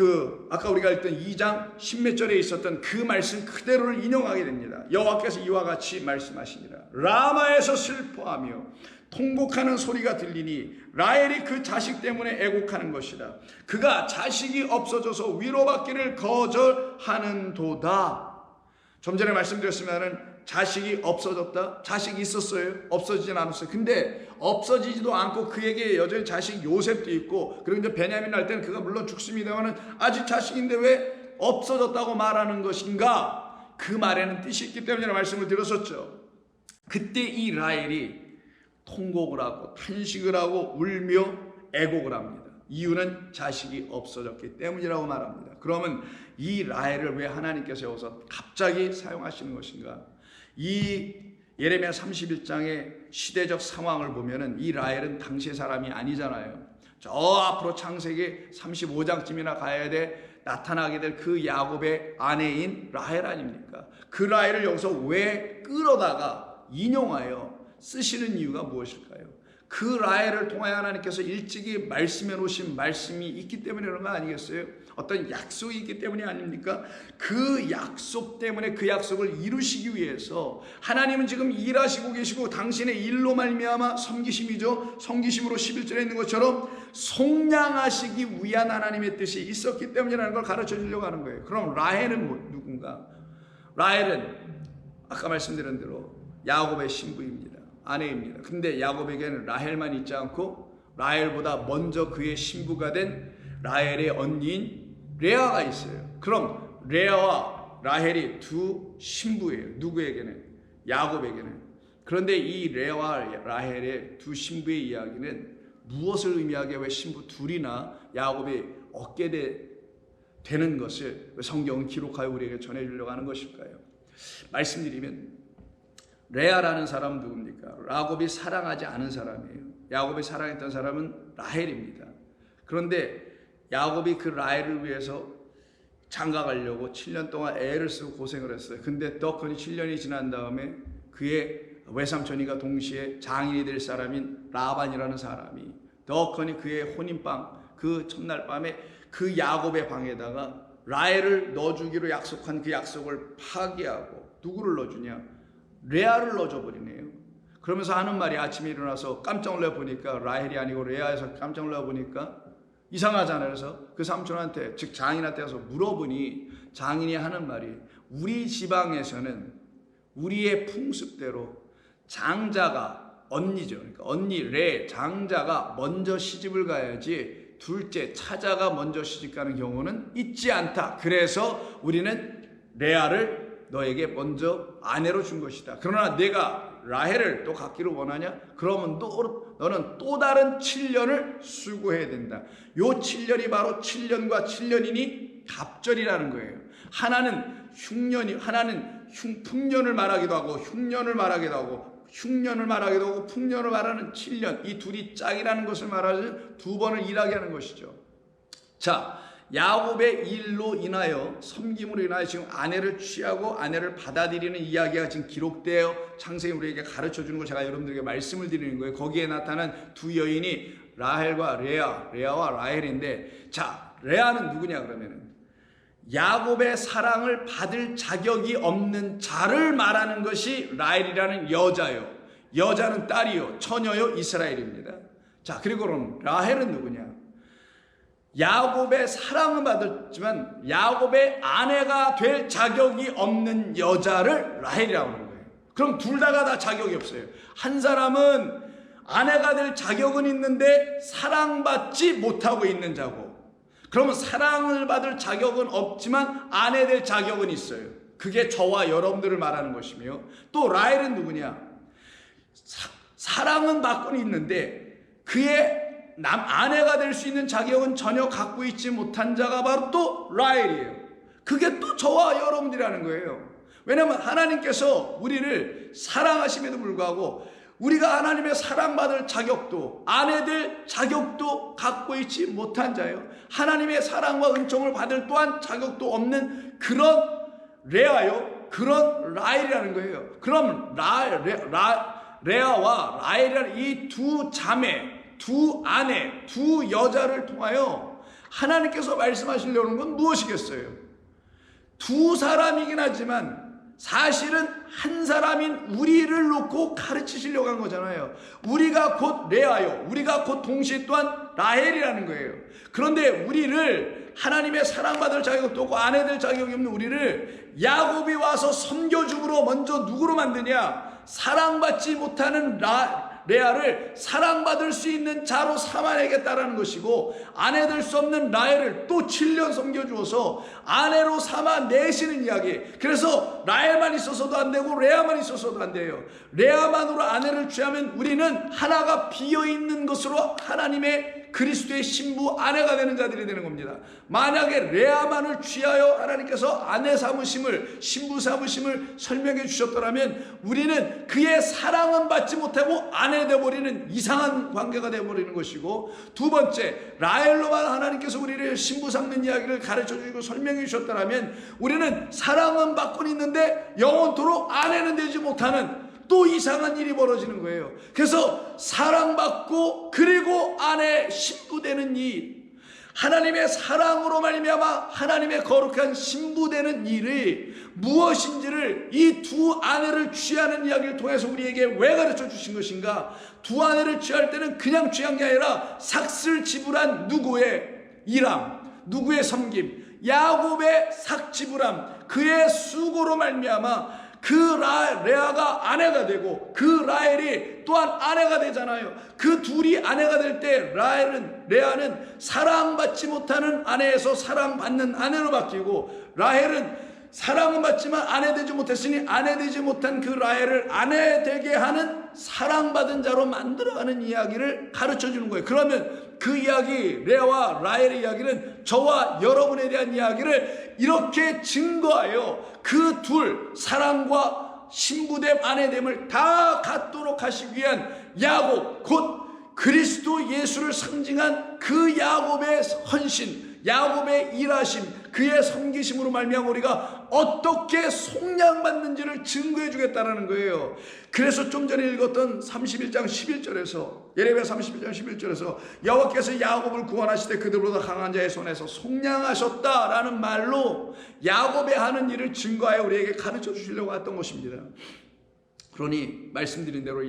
Speaker 1: 아까 우리가 읽던 2장 10몇 절에 있었던 그 말씀 그대로를 인용하게 됩니다. 여호와께서 이와 같이 말씀하시니라. 라마에서 슬퍼하며 통곡하는 소리가 들리니 라헬이 그 자식 때문에 애곡하는 것이다. 그가 자식이 없어져서 위로받기를 거절하는도다. 좀 전에 말씀드렸으면은 자식이 없어졌다? 자식이 있었어요? 없어지진 않았어요. 근데 없어지지도 않고 그에게 여전히 자식 요셉도 있고, 그리고 이제 베냐민 날 때는 그가 물론 죽습니다만은 아직 자식인데 왜 없어졌다고 말하는 것인가? 그 말에는 뜻이 있기 때문에 말씀을 드렸었죠. 그때 이 라헬이 통곡을 하고 탄식을 하고 울며 애곡을 합니다. 이유는 자식이 없어졌기 때문이라고 말합니다. 그러면 이 라헬을 왜 하나님께서 여기서 갑자기 사용하시는 것인가? 이 예레미야 31장의 시대적 상황을 보면은 이 라헬은 당시의 사람이 아니잖아요. 저 앞으로 창세기 35장쯤이나 가야 돼 나타나게 될 그 야곱의 아내인 라헬 아닙니까? 그 라헬을 여기서 왜 끌어다가 인용하여 쓰시는 이유가 무엇일까요? 그 라헬을 통하여 하나님께서 일찍이 말씀해 놓으신 말씀이 있기 때문에 그런 거 아니겠어요? 어떤 약속이 있기 때문이 아닙니까? 그 약속 때문에 그 약속을 이루시기 위해서 하나님은 지금 일하시고 계시고 당신의 일로 말미암아 섬기심이죠. 섬기심으로 11절에 있는 것처럼 속량하시기 위한 하나님의 뜻이 있었기 때문이라는 걸 가르쳐 주려고 하는 거예요. 그럼 라헬은 누군가? 라헬은 아까 말씀드린 대로 야곱의 신부입니다. 아내입니다. 근데 야곱에게는 라헬만 있지 않고 라헬보다 먼저 그의 신부가 된 라헬의 언니인 레아가 있어요. 그럼 레아와 라헬이 두 신부예요. 누구에게는? 야곱에게는. 그런데 이 레아와 라헬의 두 신부의 이야기는 무엇을 의미하게 왜 신부 둘이나 야곱이 얻게 되는 것을 성경은 기록하여 우리에게 전해주려고 하는 것일까요? 말씀드리면 레아라는 사람은 누굽니까? 야곱이 사랑하지 않은 사람이에요. 야곱이 사랑했던 사람은 라헬입니다. 그런데 야곱이 그 라헬을 위해서 장가가려고 7년 동안 애를 쓰고 고생을 했어요. 근데 떡하니 7년이 지난 다음에 그의 외삼촌이가 동시에 장인이 될 사람인 라반이라는 사람이 떡하니 그의 혼인방 그 첫날 밤에 그 야곱의 방에다가 라헬을 넣어주기로 약속한 그 약속을 파기하고 누구를 넣어주냐? 레아를 넣어줘버리네요. 그러면서 하는 말이 아침에 일어나서 깜짝 놀라 보니까 라헬이 아니고 레아에서 깜짝 놀라 보니까 이상하잖아요. 그래서 그 삼촌한테 즉 장인한테 가서 물어보니 장인이 하는 말이 우리 지방에서는 우리의 풍습대로 장자가 언니죠. 그러니까 언니 레 장자가 먼저 시집을 가야지 둘째 차자가 먼저 시집 가는 경우는 있지 않다. 그래서 우리는 레아를 너에게 먼저 아내로 준 것이다. 그러나 내가 라헬을 또 갖기를 원하냐? 그러면 너는 또 다른 7년을 수고해야 된다. 요 7년이 바로 7년과 7년이니 갑절이라는 거예요. 하나는 풍년을 말하기도 하고 흉년을 말하기도 하고 흉년을 말하기도 하고 풍년을 말하는 7년, 이 둘이 짝이라는 것을 말하지 두 번을 일하게 하는 것이죠. 자, 야곱의 일로 인하여 섬김으로 인하여 지금 아내를 취하고 아내를 받아들이는 이야기가 지금 기록되어 창세기 우리에게 가르쳐주는 걸 제가 여러분들에게 말씀을 드리는 거예요. 거기에 나타난 두 여인이 라헬과 레아와 라헬인데, 자, 레아는 누구냐 그러면은 야곱의 사랑을 받을 자격이 없는 자를 말하는 것이 라헬이라는 여자요. 여자는 딸이요, 처녀요, 이스라엘입니다. 자, 그리고 그럼 라헬은 누구냐? 야곱의 사랑을 받았지만 야곱의 아내가 될 자격이 없는 여자를 라헬이라고 하는 거예요. 그럼 둘 다가 다 자격이 없어요. 한 사람은 아내가 될 자격은 있는데 사랑받지 못하고 있는 자고, 그러면 사랑을 받을 자격은 없지만 아내 될 자격은 있어요. 그게 저와 여러분들을 말하는 것이며, 또 라헬은 누구냐? 사랑은 받고는 있는데 그의 아내가 될 수 있는 자격은 전혀 갖고 있지 못한 자가 바로 또 라헬이에요. 그게 또 저와 여러분들이라는 거예요. 왜냐하면 하나님께서 우리를 사랑하심에도 불구하고 우리가 하나님의 사랑받을 자격도, 아내들 자격도 갖고 있지 못한 자예요. 하나님의 사랑과 은총을 받을 또한 자격도 없는 그런 레아요, 그런 라헬이라는 거예요. 그럼 레아와 라헬이라는 이 두 자매, 두 아내, 두 여자를 통하여 하나님께서 말씀하시려는 건 무엇이겠어요? 두 사람이긴 하지만 사실은 한 사람인 우리를 놓고 가르치시려고 한 거잖아요. 우리가 곧 레아요, 우리가 곧 동시에 또한 라헬이라는 거예요. 그런데 우리를 하나님의 사랑받을 자격도 없고 아내될 자격이 없는 우리를 야곱이 와서 섬겨줌으로 먼저 누구로 만드냐? 사랑받지 못하는 레아를 사랑받을 수 있는 자로 삼아내겠다라는 것이고, 아내 될 수 없는 라헬을 또 7년 섬겨주어서 아내로 삼아내시는 이야기. 그래서 라헬만 있어서도 안 되고 레아만 있어서도 안 돼요. 레아만으로 아내를 취하면 우리는 하나가 비어있는 것으로 하나님의 그리스도의 신부 아내가 되는 자들이 되는 겁니다. 만약에 레아만을 취하여 하나님께서 아내 삼으심을, 신부 삼으심을 설명해 주셨더라면 우리는 그의 사랑은 받지 못하고 아내 되어버리는 이상한 관계가 되어버리는 것이고, 두 번째 라헬로만 하나님께서 우리를 신부 삼는 이야기를 가르쳐 주시고 설명해 주셨더라면 우리는 사랑은 받고는 있는데 영원토록 아내는 되지 못하는 또 이상한 일이 벌어지는 거예요. 그래서 사랑받고 그리고 아내 신부되는 일, 하나님의 사랑으로 말미암아 하나님의 거룩한 신부되는 일이 무엇인지를 이 두 아내를 취하는 이야기를 통해서 우리에게 왜 가르쳐 주신 것인가? 두 아내를 취할 때는 그냥 취한 게 아니라 삭슬 지불한 누구의 일함, 누구의 섬김, 야곱의 삭지불함, 그의 수고로 말미암아 그 레아가 아내가 되고 그 라헬이 또한 아내가 되잖아요. 그 둘이 아내가 될 때 레아는 사랑받지 못하는 아내에서 사랑받는 아내로 바뀌고, 라헬은 사랑은 받지만 아내 되지 못했으니 아내 되지 못한 그 라헬을 아내 되게 하는 사랑받은 자로 만들어가는 이야기를 가르쳐 주는 거예요. 그러면 그 이야기, 레아와 라헬의 이야기는 저와 여러분에 대한 이야기를 이렇게 증거하여 그 둘, 사랑과 신부됨, 아내됨을 다 갖도록 하시기 위한 야곱, 곧 그리스도 예수를 상징한 그 야곱의 헌신, 야곱의 일하심, 그의 섬기심으로 말미암아 우리가 어떻게 속량받는지를 증거해 주겠다는 거예요. 그래서 좀 전에 읽었던 31장 11절에서, 예레미야 31장 11절에서 여호와께서 야곱을 구원하실 때 그들보다 강한 자의 손에서 속량하셨다라는 말로 야곱의 하는 일을 증거하여 우리에게 가르쳐 주시려고 했던 것입니다. 그러니 말씀드린 대로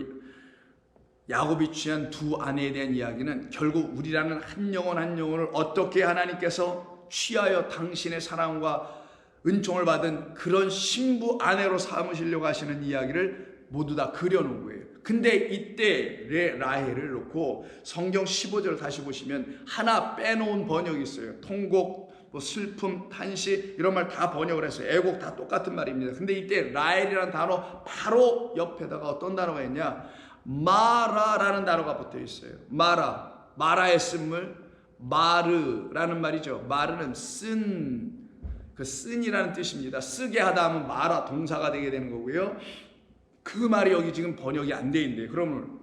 Speaker 1: 야곱이 취한 두 아내에 대한 이야기는 결국 우리라는 한 영혼 한 영혼을 어떻게 하나님께서 취하여 당신의 사랑과 은총을 받은 그런 신부 아내로 삼으시려고 하시는 이야기를 모두 다 그려놓은 거예요. 근데 이때 라헬을 놓고 성경 15절을 다시 보시면 하나 빼놓은 번역이 있어요. 통곡, 슬픔, 탄식 이런 말 다 번역을 했어요. 애곡 다 똑같은 말입니다. 근데 이때 라헬이라는 단어 바로 옆에다가 어떤 단어가 있냐? 마라라는 단어가 붙어 있어요. 마라의 쓴물, 마르라는 말이죠. 마르는 쓴이라는 뜻입니다. 쓰게 하다 하면 마라 동사가 되게 되는 거고요. 그 말이 여기 지금 번역이 안 돼 있는데, 그러면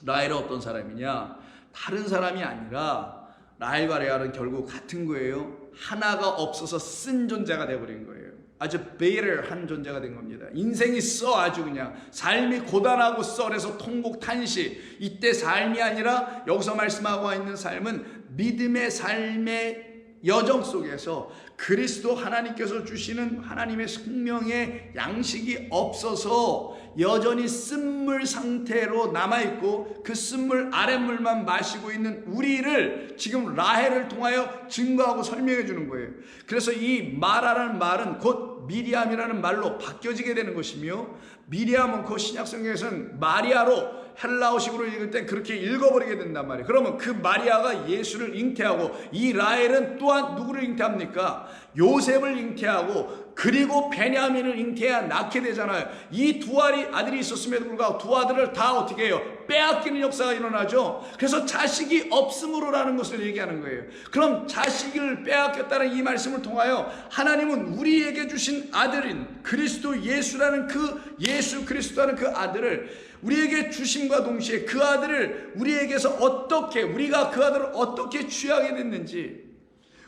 Speaker 1: 라헬은 어떤 사람이냐? 다른 사람이 아니라 라헬과 레아는 결국 같은 거예요. 하나가 없어서 쓴 존재가 되어버린 거예요. 아주 비터한 존재가 된 겁니다. 인생이 아주 그냥 삶이 고단하고 그래서 통곡 탄식. 이때 삶이 아니라 여기서 말씀하고 있는 삶은 믿음의 삶의 여정 속에서 그리스도 하나님께서 주시는 하나님의 생명의 양식이 없어서 여전히 쓴물 상태로 남아있고 그 쓴물 아랫물만 마시고 있는 우리를 지금 라헬을 통하여 증거하고 설명해 주는 거예요. 그래서 이 마라라는 말은 곧 미리암이라는 말로 바뀌어지게 되는 것이며, 미리암은 그 신약성경에서는 마리아로 헬라어식으로 읽을 때 그렇게 읽어버리게 된단 말이에요. 그러면 그 마리아가 예수를 잉태하고, 이 라헬은 또한 누구를 잉태합니까? 요셉을 잉태하고, 그리고 베냐민을 잉태해야 낳게 되잖아요. 이 두 아들이 있었음에도 불구하고 두 아들을 다 어떻게 해요? 빼앗기는 역사가 일어나죠. 그래서 자식이 없음으로라는 것을 얘기하는 거예요. 그럼 자식을 빼앗겼다는 이 말씀을 통하여 하나님은 우리에게 주신 아들인 그리스도 예수라는 그 예수 그리스도라는 그 아들을 우리에게 주심과 동시에 그 아들을 우리에게서 어떻게, 우리가 그 아들을 어떻게 취하게 됐는지,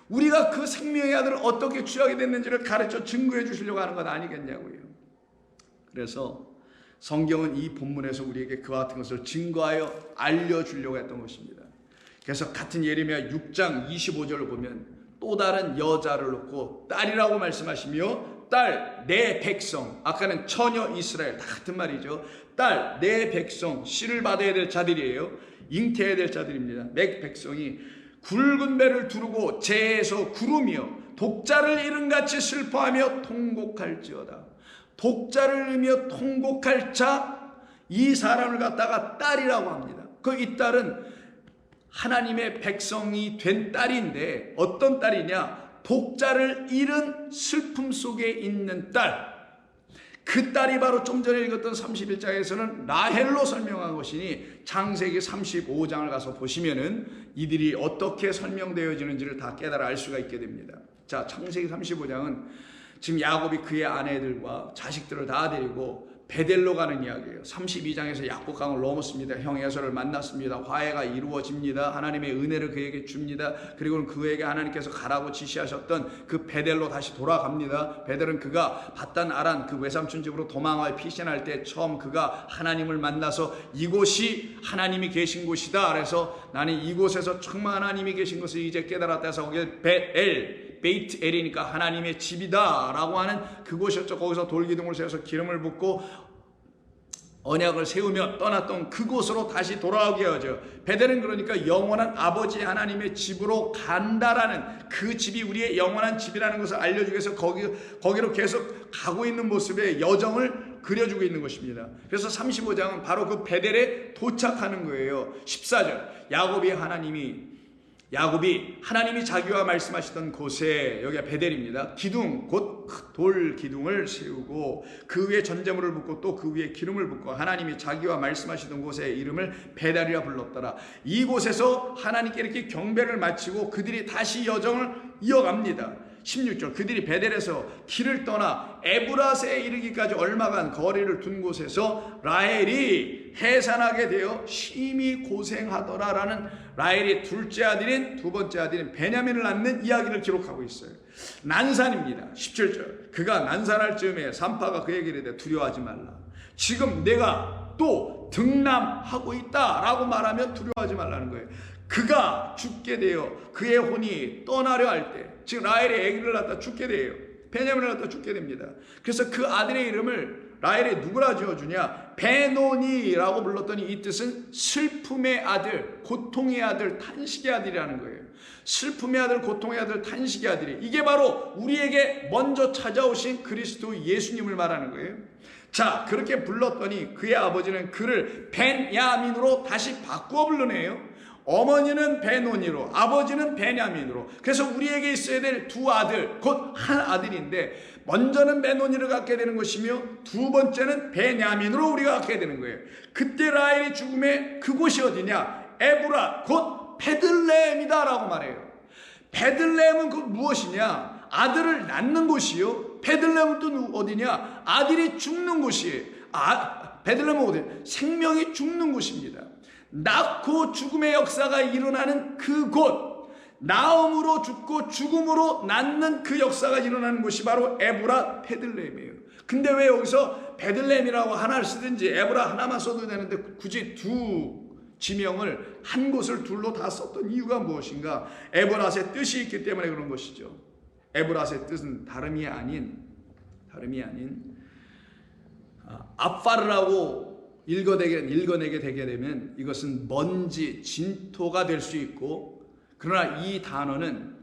Speaker 1: 우리가 그 생명의 아들을 어떻게 취하게 됐는지를 가르쳐 증거해 주시려고 하는 것 아니겠냐고요. 그래서 성경은 이 본문에서 우리에게 그와 같은 것을 증거하여 알려주려고 했던 것입니다. 그래서 같은 예레미야 6장 25절을 보면 또 다른 여자를 놓고 딸이라고 말씀하시며, 딸 내 백성, 아까는 처녀 이스라엘, 다 같은 말이죠. 딸 내 백성, 씨를 받아야 될 자들이에요. 잉태해야 될 자들입니다. 내 백성이 굵은 배를 두르고 재에서 구르며 독자를 잃은같이 슬퍼하며 통곡할지어다. 독자를 잃으며 통곡할 자, 이 사람을 갖다가 딸이라고 합니다. 이 딸은 하나님의 백성이 된 딸인데, 어떤 딸이냐? 독자를 잃은 슬픔 속에 있는 딸. 그 딸이 바로 좀 전에 읽었던 31장에서는 라헬로 설명한 것이니, 창세기 35장을 가서 보시면은 이들이 어떻게 설명되어지는지를 다 깨달아 알 수가 있게 됩니다. 자, 창세기 35장은 지금 야곱이 그의 아내들과 자식들을 다 데리고 베델로 가는 이야기예요. 32장에서 약복강을 넘었습니다. 형 에서를 만났습니다. 화해가 이루어집니다. 하나님의 은혜를 그에게 줍니다. 그리고는 그에게 하나님께서 가라고 지시하셨던 그 베델로 다시 돌아갑니다. 베델은 그가 밧단 아란 그 외삼촌 집으로 도망하여 피신할 때 처음 그가 하나님을 만나서 이곳이 하나님이 계신 곳이다. 그래서 나는 이곳에서 정말 하나님이 계신 것을 이제 깨달았다 해서 거기에 베이트 엘이니까 하나님의 집이다 라고 하는 그곳이었죠. 거기서 돌기둥을 세워서 기름을 붓고 언약을 세우며 떠났던 그곳으로 다시 돌아오게 하죠. 베델은 그러니까 영원한 아버지 하나님의 집으로 간다라는, 그 집이 우리의 영원한 집이라는 것을 알려주기 위해서 거기로 계속 가고 있는 모습의 여정을 그려주고 있는 것입니다. 그래서 35장은 바로 그 베델에 도착하는 거예요. 14절, 야곱이 하나님이 자기와 말씀하시던 곳에, 여기가 베델입니다. 기둥, 곧 돌 기둥을 세우고 그 위에 전제물을 붓고 또 그 위에 기름을 붓고 하나님이 자기와 말씀하시던 곳의 이름을 베델이라 불렀더라. 이곳에서 하나님께 이렇게 경배를 마치고 그들이 다시 여정을 이어갑니다. 16절, 그들이 베델에서 길을 떠나 에브라스에 이르기까지 얼마간 거리를 둔 곳에서 라헬이 해산하게 되어 심히 고생하더라라는, 라헬이 둘째 아들인, 두 번째 아들인 베냐민을 낳는 이야기를 기록하고 있어요. 난산입니다. 17절, 그가 난산할 즈음에 산파가 그에게 이르되 두려워하지 말라. 지금 내가 또 등남하고 있다라고 말하면 두려워하지 말라는 거예요. 그가 죽게 되어 그의 혼이 떠나려 할 때, 지금 라헬이 아기를 낳다 죽게 돼요. 베냐민을 낳다 죽게 됩니다. 그래서 그 아들의 이름을 라헬이 누구라 지어주냐? 베노니라고 불렀더니 이 뜻은 슬픔의 아들, 고통의 아들, 탄식의 아들이라는 거예요. 슬픔의 아들, 고통의 아들, 탄식의 아들이, 이게 바로 우리에게 먼저 찾아오신 그리스도 예수님을 말하는 거예요. 자, 그렇게 불렀더니 그의 아버지는 그를 베냐민으로 다시 바꾸어 불러내요. 어머니는 베노니로, 아버지는 베냐민으로. 그래서 우리에게 있어야 될 두 아들, 곧 한 아들인데, 먼저는 베노니를 갖게 되는 것이며 두 번째는 베냐민으로 우리가 갖게 되는 거예요. 그때 라헬이 죽음에 그곳이 어디냐? 에브라, 곧 베들레헴이다 라고 말해요. 베들레헴은 그 무엇이냐? 아들을 낳는 곳이요. 베들레헴은 또 어디냐? 아들이 죽는 곳이에요. 베들레헴은 어디? 생명이 죽는 곳입니다. 낳고 죽음의 역사가 일어나는 그곳, 나음으로 죽고 죽음으로 낳는 그 역사가 일어나는 곳이 바로 에브라 베들레헴이에요. 근데 왜 여기서 베들레헴이라고 하나를 쓰든지 에브라 하나만 써도 되는데 굳이 두 지명을 한 곳을 둘로 다 썼던 이유가 무엇인가? 에브라스의 뜻이 있기 때문에 그런 것이죠. 에브라스의 뜻은 다름이 아닌 아파르라고 읽어내게 되게 되면 이것은 먼지, 진토가 될 수 있고, 그러나 이 단어는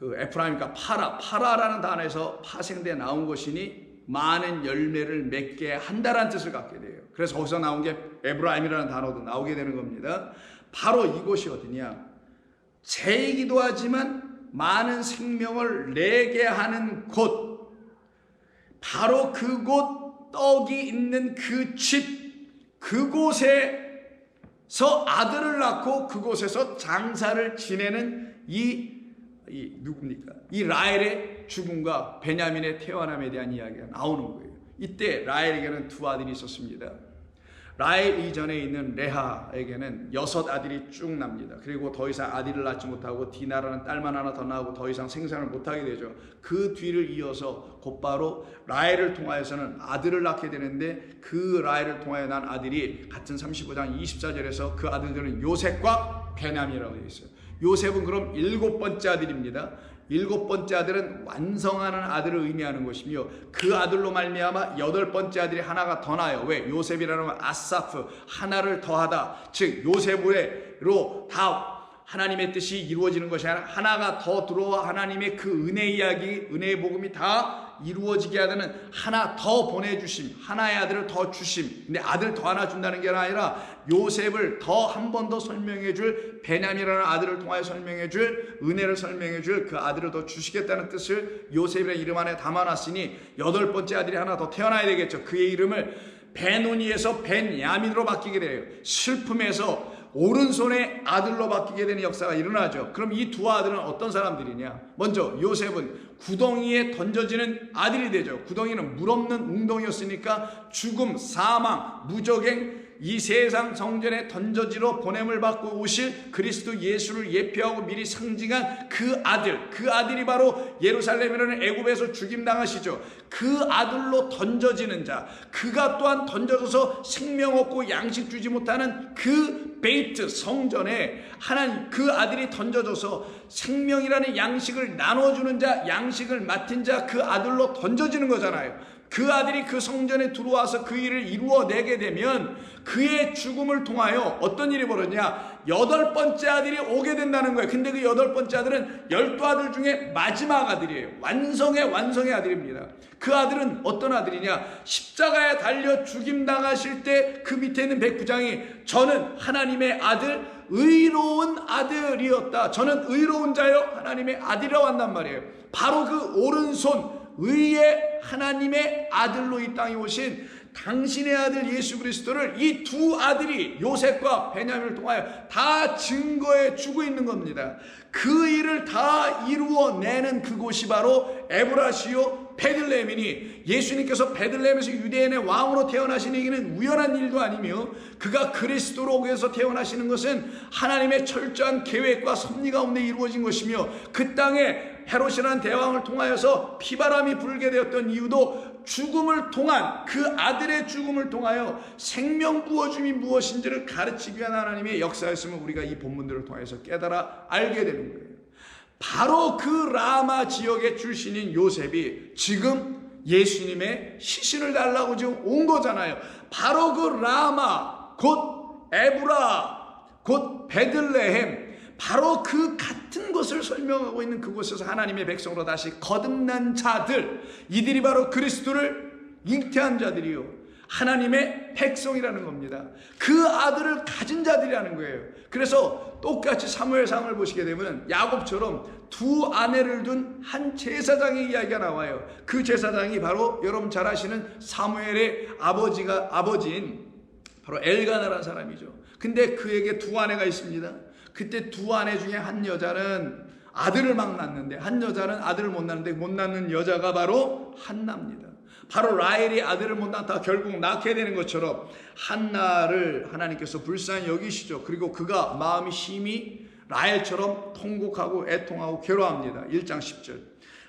Speaker 1: 그 에프라임과 파라라는 단어에서 파생돼 나온 것이니 많은 열매를 맺게 한다라는 뜻을 갖게 돼요. 그래서 거기서 나온 게 에브라임이라는 단어도 나오게 되는 겁니다. 바로 이곳이 어디냐? 죄이기도 하지만 많은 생명을 내게 하는 곳, 바로 그곳, 떡이 있는 그 집, 그곳에서 아들을 낳고 그곳에서 장사를 지내는 누굽니까? 이 라헬의 죽음과 베냐민의 태어남에 대한 이야기가 나오는 거예요. 이때 라헬에게는 두 아들이 있었습니다. 라헬 이전에 있는 레하에게는 6 아들이 쭉 납니다. 그리고 더 이상 아들을 낳지 못하고 디나라는 딸만 하나 더 나오고 더 이상 생산을 못하게 되죠. 그 뒤를 이어서 곧바로 라헬을 통하여서는 아들을 낳게 되는데, 그 라헬을 통하여 난 아들이 같은 35장 24절에서 그 아들들은 요셉과 베냐민이라고 되어 있어요. 요셉은 그럼 7번째 아들입니다. 7번째 아들은 완성하는 아들을 의미하는 것이며, 그 아들로 말미암아 8번째 아들이 하나가 더 나요. 왜? 요셉이라는 건 아사프, 하나를 더하다. 즉 요셉으로 다 하나님의 뜻이 이루어지는 것이 아니라 하나가 더 들어와 하나님의 그 은혜 이야기, 은혜의 복음이 다 이루어지게 하는 하나 더 보내주심, 하나의 아들을 더 주심. 근데 아들 더 하나 준다는 게 아니라 요셉을 더 한 번 더 설명해 줄, 베냐민이라는 아들을 통하여 설명해 줄, 은혜를 설명해 줄 그 아들을 더 주시겠다는 뜻을 요셉이라는 이름 안에 담아놨으니 8번째 아들이 하나 더 태어나야 되겠죠. 그의 이름을 베노니에서 벤야민으로 바뀌게 돼요. 슬픔에서 오른손의 아들로 바뀌게 되는 역사가 일어나죠. 그럼 이 두 아들은 어떤 사람들이냐? 먼저 요셉은 구덩이에 던져지는 아들이 되죠. 구덩이는 물 없는 웅덩이였으니까 죽음, 사망, 무적행, 이 세상 정전에 던져지러 보냄을 받고 오실 그리스도 예수를 예표하고 미리 상징한 그 아들이 바로 예루살렘이라는 애굽에서 죽임당하시죠. 그 아들로 던져지는 자, 그가 또한 던져져서 생명 없고 양식 주지 못하는 그 베이트 성전에 하나님, 그 아들이 던져져서 생명이라는 양식을 나눠주는 자, 양식을 맡은 자, 그 아들로 던져지는 거잖아요. 그 아들이 그 성전에 들어와서 그 일을 이루어내게 되면 그의 죽음을 통하여 어떤 일이 벌어지냐? 8번째 아들이 오게 된다는 거예요. 근데 그 8번째 아들은 12아들 중에 마지막 아들이에요. 완성의 아들입니다. 그 아들은 어떤 아들이냐? 십자가에 달려 죽임당하실 때 그 밑에 있는 백부장이 저는 하나님의 아들, 의로운 아들이었다. 저는 의로운 자요 하나님의 아들이라고 한단 말이에요. 바로 그 오른손 의의 하나님의 아들로 이 땅에 오신 당신의 아들 예수 그리스도를 이 두 아들이 요셉과 베냐민을 통하여 다 증거해 주고 있는 겁니다. 그 일을 다 이루어내는 그곳이 바로 에브라시오 베들레헴이니, 예수님께서 베들레헴에서 유대인의 왕으로 태어나시는 얘기는 우연한 일도 아니며, 그가 그리스도로 오기 위해서 태어나시는 것은 하나님의 철저한 계획과 섭리 가운데 이루어진 것이며, 그 땅에 헤롯이라는 대왕을 통하여서 피바람이 불게 되었던 이유도 죽음을 통한, 그 아들의 죽음을 통하여 생명 부어줌이 무엇인지를 가르치기 위한 하나님의 역사였음을 우리가 이 본문들을 통해서 깨달아 알게 되는 거예요. 바로 그 라마 지역의 출신인 요셉이 지금 예수님의 시신을 달라고 지금 온 거잖아요. 바로 그 라마, 곧 에브라, 곧 베들레헴, 바로 그 같은 것을 설명하고 있는 그곳에서 하나님의 백성으로 다시 거듭난 자들, 이들이 바로 그리스도를 잉태한 자들이요 하나님의 백성이라는 겁니다. 그 아들을 가진 자들이라는 거예요. 그래서 똑같이 사무엘상을 보시게 되면 야곱처럼 두 아내를 둔 한 제사장의 이야기가 나와요. 그 제사장이 바로 여러분 잘 아시는 사무엘의 아버지인 바로 엘가나라는 사람이죠. 근데 그에게 두 아내가 있습니다. 그때 두 아내 중에 한 여자는 아들을 막 낳는데, 한 여자는 아들을 못 낳는데, 못 낳는 여자가 바로 한나입니다. 바로 라헬이 아들을 못 낳다 결국 낳게 되는 것처럼 한나를 하나님께서 불쌍히 여기시죠. 그리고 그가 마음이 심히 라헬처럼 통곡하고 애통하고 괴로워합니다. 1장 10절.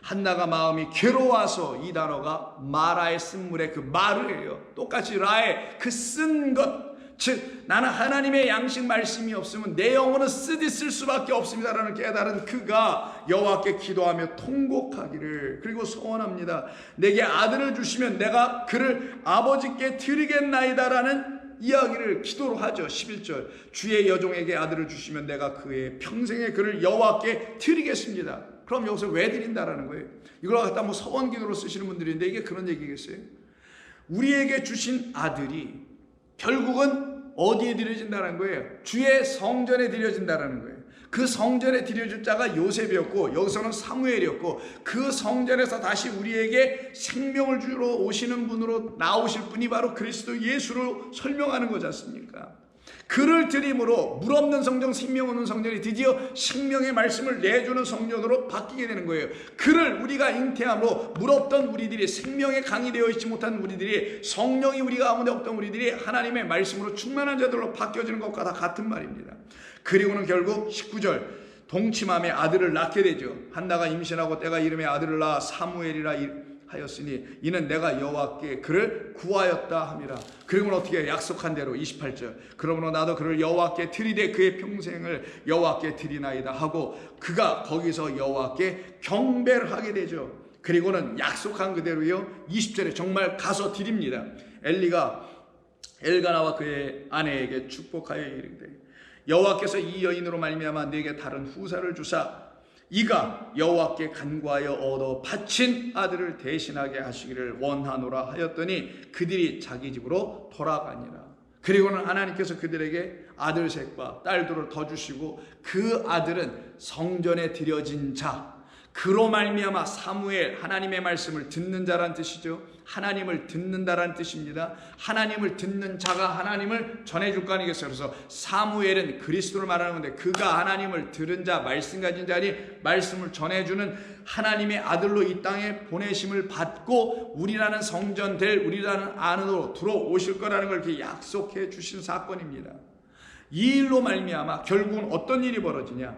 Speaker 1: 한나가 마음이 괴로워서, 이 단어가 마라의 쓴물의 그 마르예요. 똑같이 라헬 그 쓴 것, 즉 나는 하나님의 양식 말씀이 없으면 내 영혼은 쓰디쓸 수밖에 없습니다라는 깨달은 그가 여호와께 기도하며 통곡하기를, 그리고 소원합니다. 내게 아들을 주시면 내가 그를 아버지께 드리겠나이다라는 이야기를 기도로 하죠. 11절 주의 여종에게 아들을 주시면 내가 그의 평생에 그를 여호와께 드리겠습니다. 그럼 여기서 왜 드린다라는 거예요? 이걸 갖다 뭐 서원기도로 쓰시는 분들인데 이게 그런 얘기겠어요? 우리에게 주신 아들이 결국은 어디에 드려진다는 거예요? 주의 성전에 드려진다는 거예요. 그 성전에 드려줄 자가 요셉이었고 여기서는 사무엘이었고 그 성전에서 다시 우리에게 생명을 주러 오시는 분으로 나오실 분이 바로 그리스도 예수로 설명하는 거지 않습니까? 그를 드림으로 물 없는 성전, 생명 없는 성전이 드디어 생명의 말씀을 내주는 성전으로 바뀌게 되는 거예요. 그를 우리가 잉태함으로 물 없던 우리들이, 생명의 강이 되어 있지 못한 우리들이, 성령이 우리 가운데 없던 우리들이 하나님의 말씀으로 충만한 자들로 바뀌어지는 것과 다 같은 말입니다. 그리고는 결국 19절 동침함에 아들을 낳게 되죠. 한나가 임신하고 때가 이름에 아들을 낳아 사무엘이라 하였으니 이는 내가 여호와께 그를 구하였다 함이라. 그리고는 어떻게 약속한 대로 28절 그러므로 나도 그를 여호와께 드리되 그의 평생을 여호와께 드리나이다 하고 그가 거기서 여호와께 경배를 하게 되죠. 그리고는 약속한 그대로요 20절에 정말 가서 드립니다. 엘리가 엘가나와 그의 아내에게 축복하여 이르되 여호와께서 이 여인으로 말미암아 네게 다른 후사를 주사 이가 여호와께 간구하여 얻어 바친 아들을 대신하게 하시기를 원하노라 하였더니 그들이 자기 집으로 돌아가니라. 그리고는 하나님께서 그들에게 아들셋과 딸들을 더 주시고 그 아들은 성전에 드려진 자, 그로 말미암아 사무엘, 하나님의 말씀을 듣는 자란 뜻이죠. 하나님을 듣는다라는 뜻입니다. 하나님을 듣는 자가 하나님을 전해줄 거 아니겠어요. 그래서 사무엘은 그리스도를 말하는 건데 그가 하나님을 들은 자, 말씀 가진 자니 말씀을 전해주는 하나님의 아들로 이 땅에 보내심을 받고 우리라는 성전 될 우리라는 안으로 들어오실 거라는 걸 이렇게 약속해 주신 사건입니다. 이 일로 말미암아 결국은 어떤 일이 벌어지냐?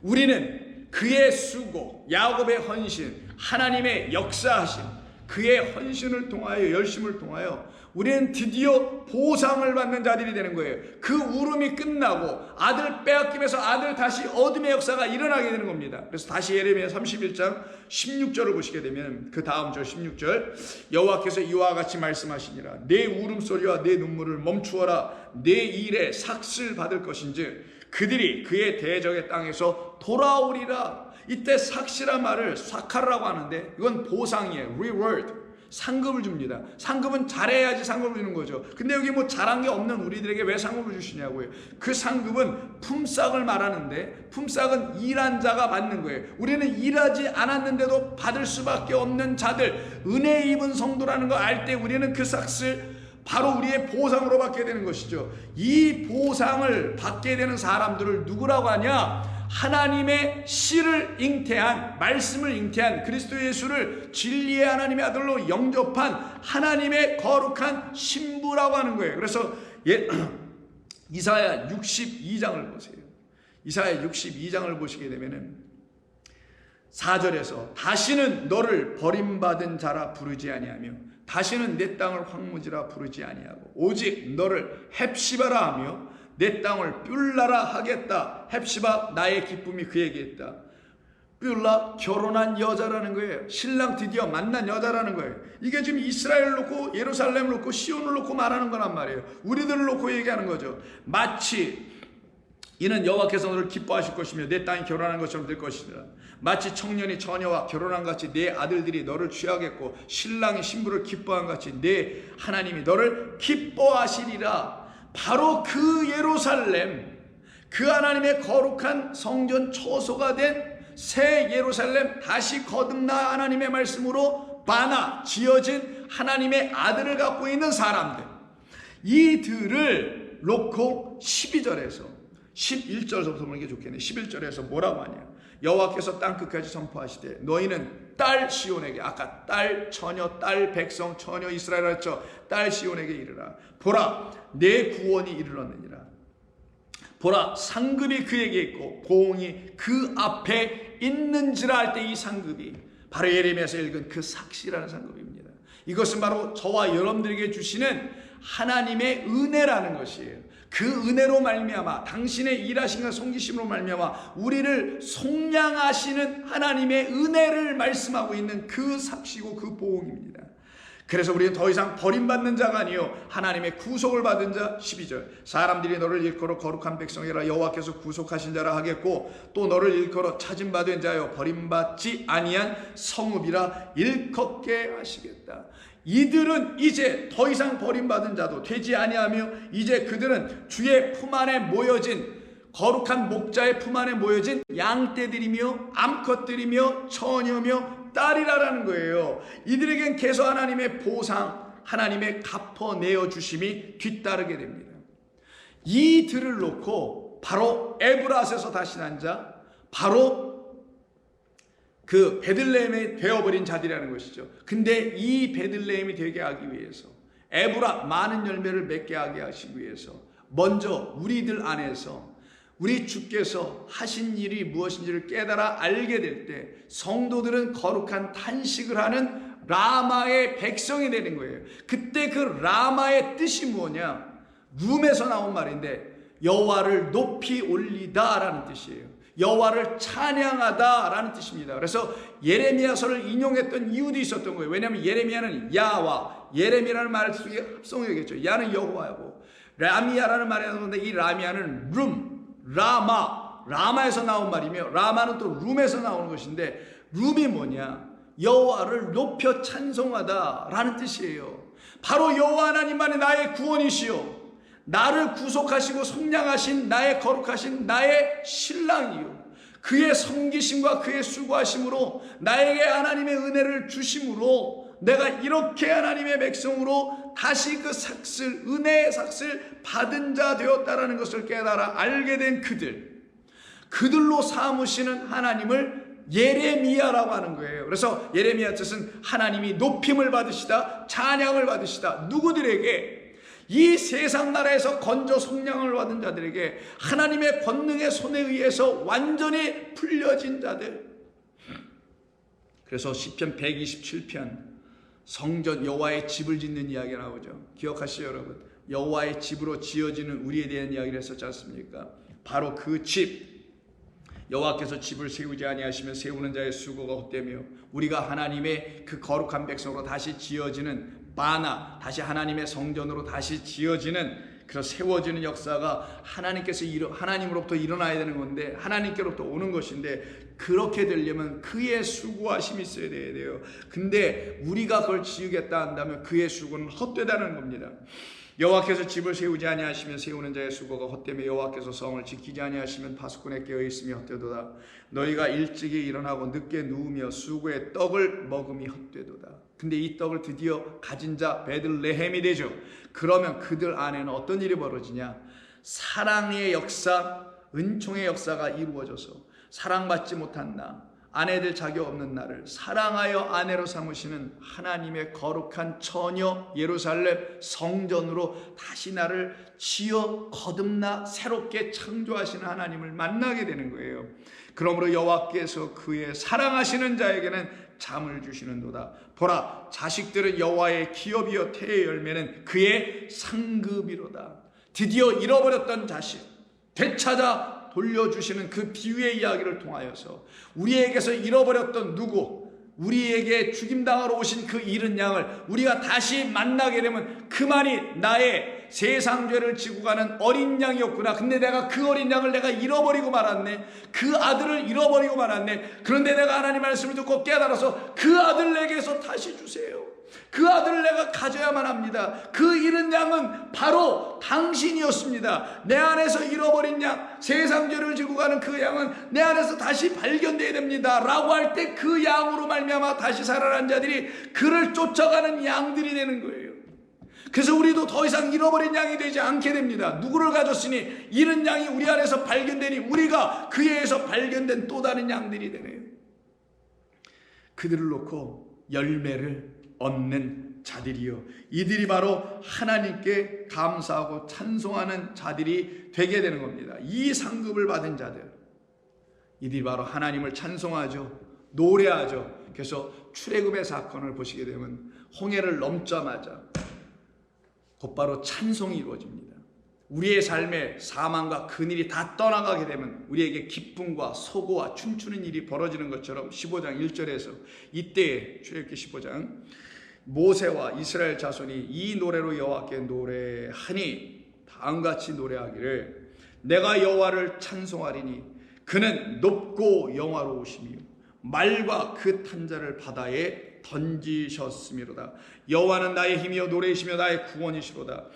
Speaker 1: 우리는 그의 수고, 야곱의 헌신, 하나님의 역사하심, 그의 헌신을 통하여 열심을 통하여 우리는 드디어 보상을 받는 자들이 되는 거예요. 그 울음이 끝나고 아들 빼앗김에서 아들 다시 얻음의 역사가 일어나게 되는 겁니다. 그래서 다시 예레미야 31장 16절을 보시게 되면 그 다음 절 16절 여호와께서 이와 같이 말씀하시니라 내 울음소리와 내 눈물을 멈추어라 내 일에 삭슬 받을 것인즉 그들이 그의 대적의 땅에서 돌아오리라. 이때 삭시란 말을 사카라고 하는데 이건 보상이에요. reward, 상급을 줍니다. 상급은 잘해야지 상급을 주는 거죠. 근데 여기 뭐 잘한 게 없는 우리들에게 왜 상급을 주시냐고요. 그 상급은 품삯을 말하는데 품삯은 일한 자가 받는 거예요. 우리는 일하지 않았는데도 받을 수밖에 없는 자들, 은혜 입은 성도라는 거 알 때 우리는 그 삭슬 바로 우리의 보상으로 받게 되는 것이죠. 이 보상을 받게 되는 사람들을 누구라고 하냐? 하나님의 씨를 잉태한, 말씀을 잉태한 그리스도 예수를 진리의 하나님의 아들로 영접한 하나님의 거룩한 신부라고 하는 거예요. 그래서 이사야 62장을 보세요. 이사야 62장을 보시게 되면은 4절에서 다시는 너를 버림받은 자라 부르지 아니하며 다시는 내 땅을 황무지라 부르지 아니하고 오직 너를 헵시바라 하며 내 땅을 뷸라라 하겠다. 헵시바 나의 기쁨이 그에게 있다. 뷸라 결혼한 여자라는 거예요. 신랑 드디어 만난 여자라는 거예요. 이게 지금 이스라엘을 놓고 예루살렘을 놓고 시온을 놓고 말하는 거란 말이에요. 우리들을 놓고 얘기하는 거죠. 마치 이는 여호와께서 너를 기뻐하실 것이며 내 땅이 결혼한 것처럼 될 것이니라. 마치 청년이 처녀와 결혼한 같이 내 아들들이 너를 취하겠고 신랑이 신부를 기뻐한 같이 내 하나님이 너를 기뻐하시리라. 바로 그 예루살렘, 그 하나님의 거룩한 성전 처소가 된 새 예루살렘, 다시 거듭나 하나님의 말씀으로 바나 지어진 하나님의 아들을 갖고 있는 사람들, 이들을 놓고 12절에서 11절부터 보는 게 좋겠네. 11절에서 뭐라고 하냐? 여호와께서 땅 끝까지 선포하시되 너희는 딸 시온에게, 아까 딸 처녀, 딸 백성, 처녀 이스라엘 했죠. 딸 시온에게 이르라. 보라 내 구원이 이르렀느니라. 보라 상급이 그에게 있고 보응이 그 앞에 있는지라 할 때 이 상급이 바로 예레미야에서 읽은 그 삭시라는 상급입니다. 이것은 바로 저와 여러분들에게 주시는 하나님의 은혜라는 것이에요. 그 은혜로 말미암아 당신의 일하심과 섬기심으로 말미암아 우리를 속량하시는 하나님의 은혜를 말씀하고 있는 그 삭시고 그 보응입니다. 그래서 우리는 더 이상 버림받는 자가 아니요 하나님의 구속을 받은 자. 12절 사람들이 너를 일컬어 거룩한 백성이라 여호와께서 구속하신 자라 하겠고 또 너를 일컬어 찾음받은 자여 버림받지 아니한 성읍이라 일컫게 하시겠다. 이들은 이제 더 이상 버림받은 자도 되지 아니하며 이제 그들은 주의 품 안에 모여진 거룩한 목자의 품 안에 모여진 양떼들이며 암컷들이며 처녀며 딸이라라는 거예요. 이들에겐 계속 하나님의 보상, 하나님의 갚아내어 주심이 뒤따르게 됩니다. 이들을 놓고 바로 에브라스에서 다시 난 자, 바로 그 베들레헴이 되어버린 자들이라는 것이죠. 근데 이 베들레헴이 되게 하기 위해서, 에브라 많은 열매를 맺게 하게 하시기 위해서 먼저 우리들 안에서 우리 주께서 하신 일이 무엇인지를 깨달아 알게 될 때 성도들은 거룩한 탄식을 하는 라마의 백성이 되는 거예요. 그때 그 라마의 뜻이 뭐냐? 룸에서 나온 말인데 여호와를 높이 올리다라는 뜻이에요. 여호와를 찬양하다라는 뜻입니다. 그래서 예레미야서를 인용했던 이유도 있었던 거예요. 왜냐하면 예레미야는 야와 예레미야라는 말 속에 합성어겠죠. 야는 여호와고 라미야라는 말이 나오는데 이 라미야는 룸, 라마에서 나온 말이며 라마는 또 룸에서 나오는 것인데 룸이 뭐냐? 여호와를 높여 찬송하다라는 뜻이에요. 바로 여호와 하나님만이 나의 구원이시요 나를 구속하시고 속량하신 나의 거룩하신 나의 신랑이요 그의 섬기심과 그의 수고하심으로 나에게 하나님의 은혜를 주심으로 내가 이렇게 하나님의 백성으로 다시 그 삭슬, 은혜의 삭슬 받은 자 되었다라는 것을 깨달아 알게 된 그들로 삼으시는 하나님을 예레미야라고 하는 거예요. 그래서 예레미야 뜻은 하나님이 높임을 받으시다, 찬양을 받으시다. 누구들에게? 이 세상 나라에서 건져 속량을 받은 자들에게, 하나님의 권능의 손에 의해서 완전히 풀려진 자들. 그래서 시편 127편 성전 여호와의 집을 짓는 이야기가 나오죠. 기억하시죠 여러분? 여호와의 집으로 지어지는 우리에 대한 이야기를 했었지 않습니까? 바로 그 집, 여호와께서 집을 세우지 아니하시면 세우는 자의 수고가 헛되며 우리가 하나님의 그 거룩한 백성으로 다시 지어지는 바나, 다시 하나님의 성전으로 다시 지어지는, 그래서 세워지는 역사가 하나님으로부터 일어나야 되는 건데, 하나님께로부터 오는 것인데, 그렇게 되려면 그의 수고하심이 있어야 돼요. 근데 우리가 그걸 지으겠다 한다면 그의 수고는 헛되다는 겁니다. 여호와께서 집을 세우지 아니하시면 세우는 자의 수고가 헛되며 여호와께서 성을 지키지 아니하시면 파수꾼의 깨어있음이 헛되도다. 너희가 일찍이 일어나고 늦게 누우며 수고의 떡을 먹음이 헛되도다. 근데 이 떡을 드디어 가진 자 베들레헴이 되죠. 그러면 그들 안에는 어떤 일이 벌어지냐? 사랑의 역사, 은총의 역사가 이루어져서 사랑받지 못한 나, 아내들 자격 없는 나를 사랑하여 아내로 삼으시는 하나님의 거룩한 처녀 예루살렘 성전으로 다시 나를 지어 거듭나 새롭게 창조하시는 하나님을 만나게 되는 거예요. 그러므로 여호와께서 그의 사랑하시는 자에게는 잠을 주시는도다. 보라, 자식들은 여호와의 기업이요 태의 열매는 그의 상급이로다. 드디어 잃어버렸던 자식 되찾아 돌려주시는 그 비유의 이야기를 통하여서 우리에게서 잃어버렸던 누구, 우리에게 죽임당하러 오신 그 잃은 양을 우리가 다시 만나게 되면 그만이 나의 세상 죄를 지고 가는 어린 양이었구나. 근데 내가 그 어린 양을 내가 잃어버리고 말았네. 그 아들을 잃어버리고 말았네. 그런데 내가 하나님 말씀을 듣고 깨달아서 그 아들 내게서 다시 주세요. 그 아들을 내가 가져야만 합니다. 그 잃은 양은 바로 당신이었습니다. 내 안에서 잃어버린 양, 세상 죄를 지고 가는 그 양은 내 안에서 다시 발견되어야 됩니다 라고 할 때 그 양으로 말미암아 다시 살아난 자들이 그를 쫓아가는 양들이 되는 거예요. 그래서 우리도 더 이상 잃어버린 양이 되지 않게 됩니다. 누구를 가졌으니 잃은 양이 우리 안에서 발견되니 우리가 그에 의해서 발견된 또 다른 양들이 되네요. 그들을 놓고 열매를 얻는 자들이요, 이들이 바로 하나님께 감사하고 찬송하는 자들이 되게 되는 겁니다. 이 상급을 받은 자들, 이들이 바로 하나님을 찬송하죠, 노래하죠. 그래서 출애굽의 사건을 보시게 되면 홍해를 넘자마자 곧바로 찬송이 이루어집니다. 우리의 삶에 사망과 그늘이 다 떠나가게 되면 우리에게 기쁨과 소고와 춤추는 일이 벌어지는 것처럼 15장 1절에서 이때에 출애굽기 15장 모세와 이스라엘 자손이 이 노래로 여호와께 노래하니 다음같이 노래하기를 내가 여호와를 찬송하리니 그는 높고 영화로우시며 말과 그 탄자를 바다에 던지셨음이로다. 여호와는 나의 힘이요 노래이시며 나의 구원이시로다.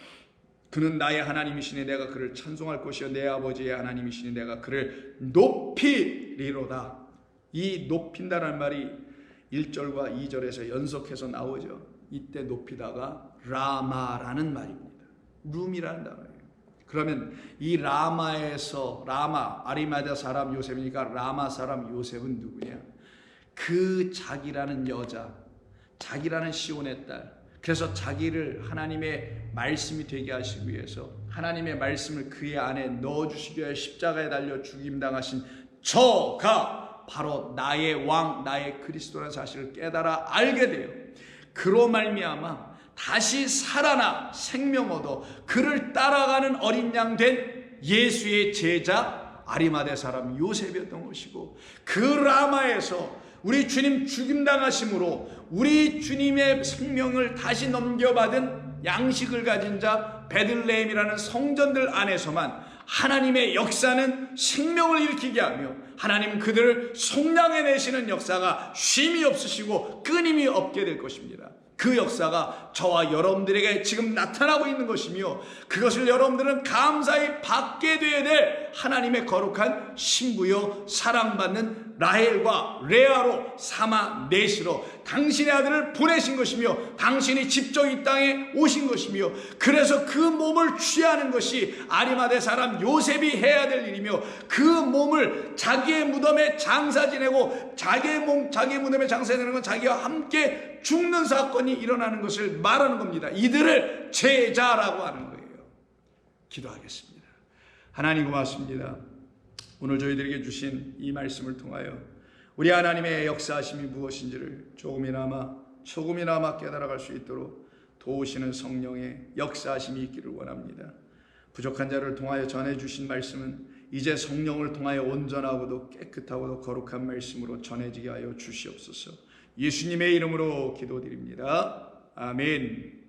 Speaker 1: 그는 나의 하나님이시니 내가 그를 찬송할 것이요 내 아버지의 하나님이시니 내가 그를 높이리로다. 이 높인다는 말이 1절과 2절에서 연속해서 나오죠. 이때 높이다가 라마라는 말입니다. 룸이라는 단어예요. 그러면 이 라마에서, 라마 아리마대 사람 요셉이니까 라마 사람 요셉은 누구냐? 그 자기라는 여자, 자기라는 시온의 딸, 그래서 자기를 하나님의 말씀이 되게 하시기 위해서 하나님의 말씀을 그의 안에 넣어주시기 위해 십자가에 달려 죽임당하신 저가 바로 나의 왕, 나의 그리스도라는 사실을 깨달아 알게 돼요. 그로 말미암아 다시 살아나 생명 얻어 그를 따라가는 어린 양 된 예수의 제자 아리마대 사람 요셉이었던 것이고, 그 라마에서 우리 주님 죽임당하심으로 우리 주님의 생명을 다시 넘겨받은 양식을 가진 자 베들레헴이라는 성전들 안에서만 하나님의 역사는 생명을 일으키게 하며 하나님 그들을 속량해내시는 역사가 쉼이 없으시고 끊임이 없게 될 것입니다. 그 역사가 저와 여러분들에게 지금 나타나고 있는 것이며, 그것을 여러분들은 감사히 받게 되어야 될 하나님의 거룩한 신부요 사랑받는 라헬과 레아로 삼아내시러 당신의 아들을 보내신 것이며, 당신이 직접 이 땅에 오신 것이며, 그래서 그 몸을 취하는 것이 아리마대 사람 요셉이 해야 될 일이며, 그 몸을 자기의 무덤에 장사 지내고 자기의 무덤에 장사 지내는 건 자기와 함께 죽는 사건이 일어나는 것을 말하는 겁니다. 이들을 제자라고 하는 거예요. 기도하겠습니다. 하나님 고맙습니다. 오늘 저희들에게 주신 이 말씀을 통하여 우리 하나님의 역사하심이 무엇인지를 조금이나마 깨달아갈 수 있도록 도우시는 성령의 역사하심이 있기를 원합니다. 부족한 자를 통하여 전해주신 말씀은 이제 성령을 통하여 온전하고도 깨끗하고도 거룩한 말씀으로 전해지게 하여 주시옵소서. 예수님의 이름으로 기도드립니다. 아멘.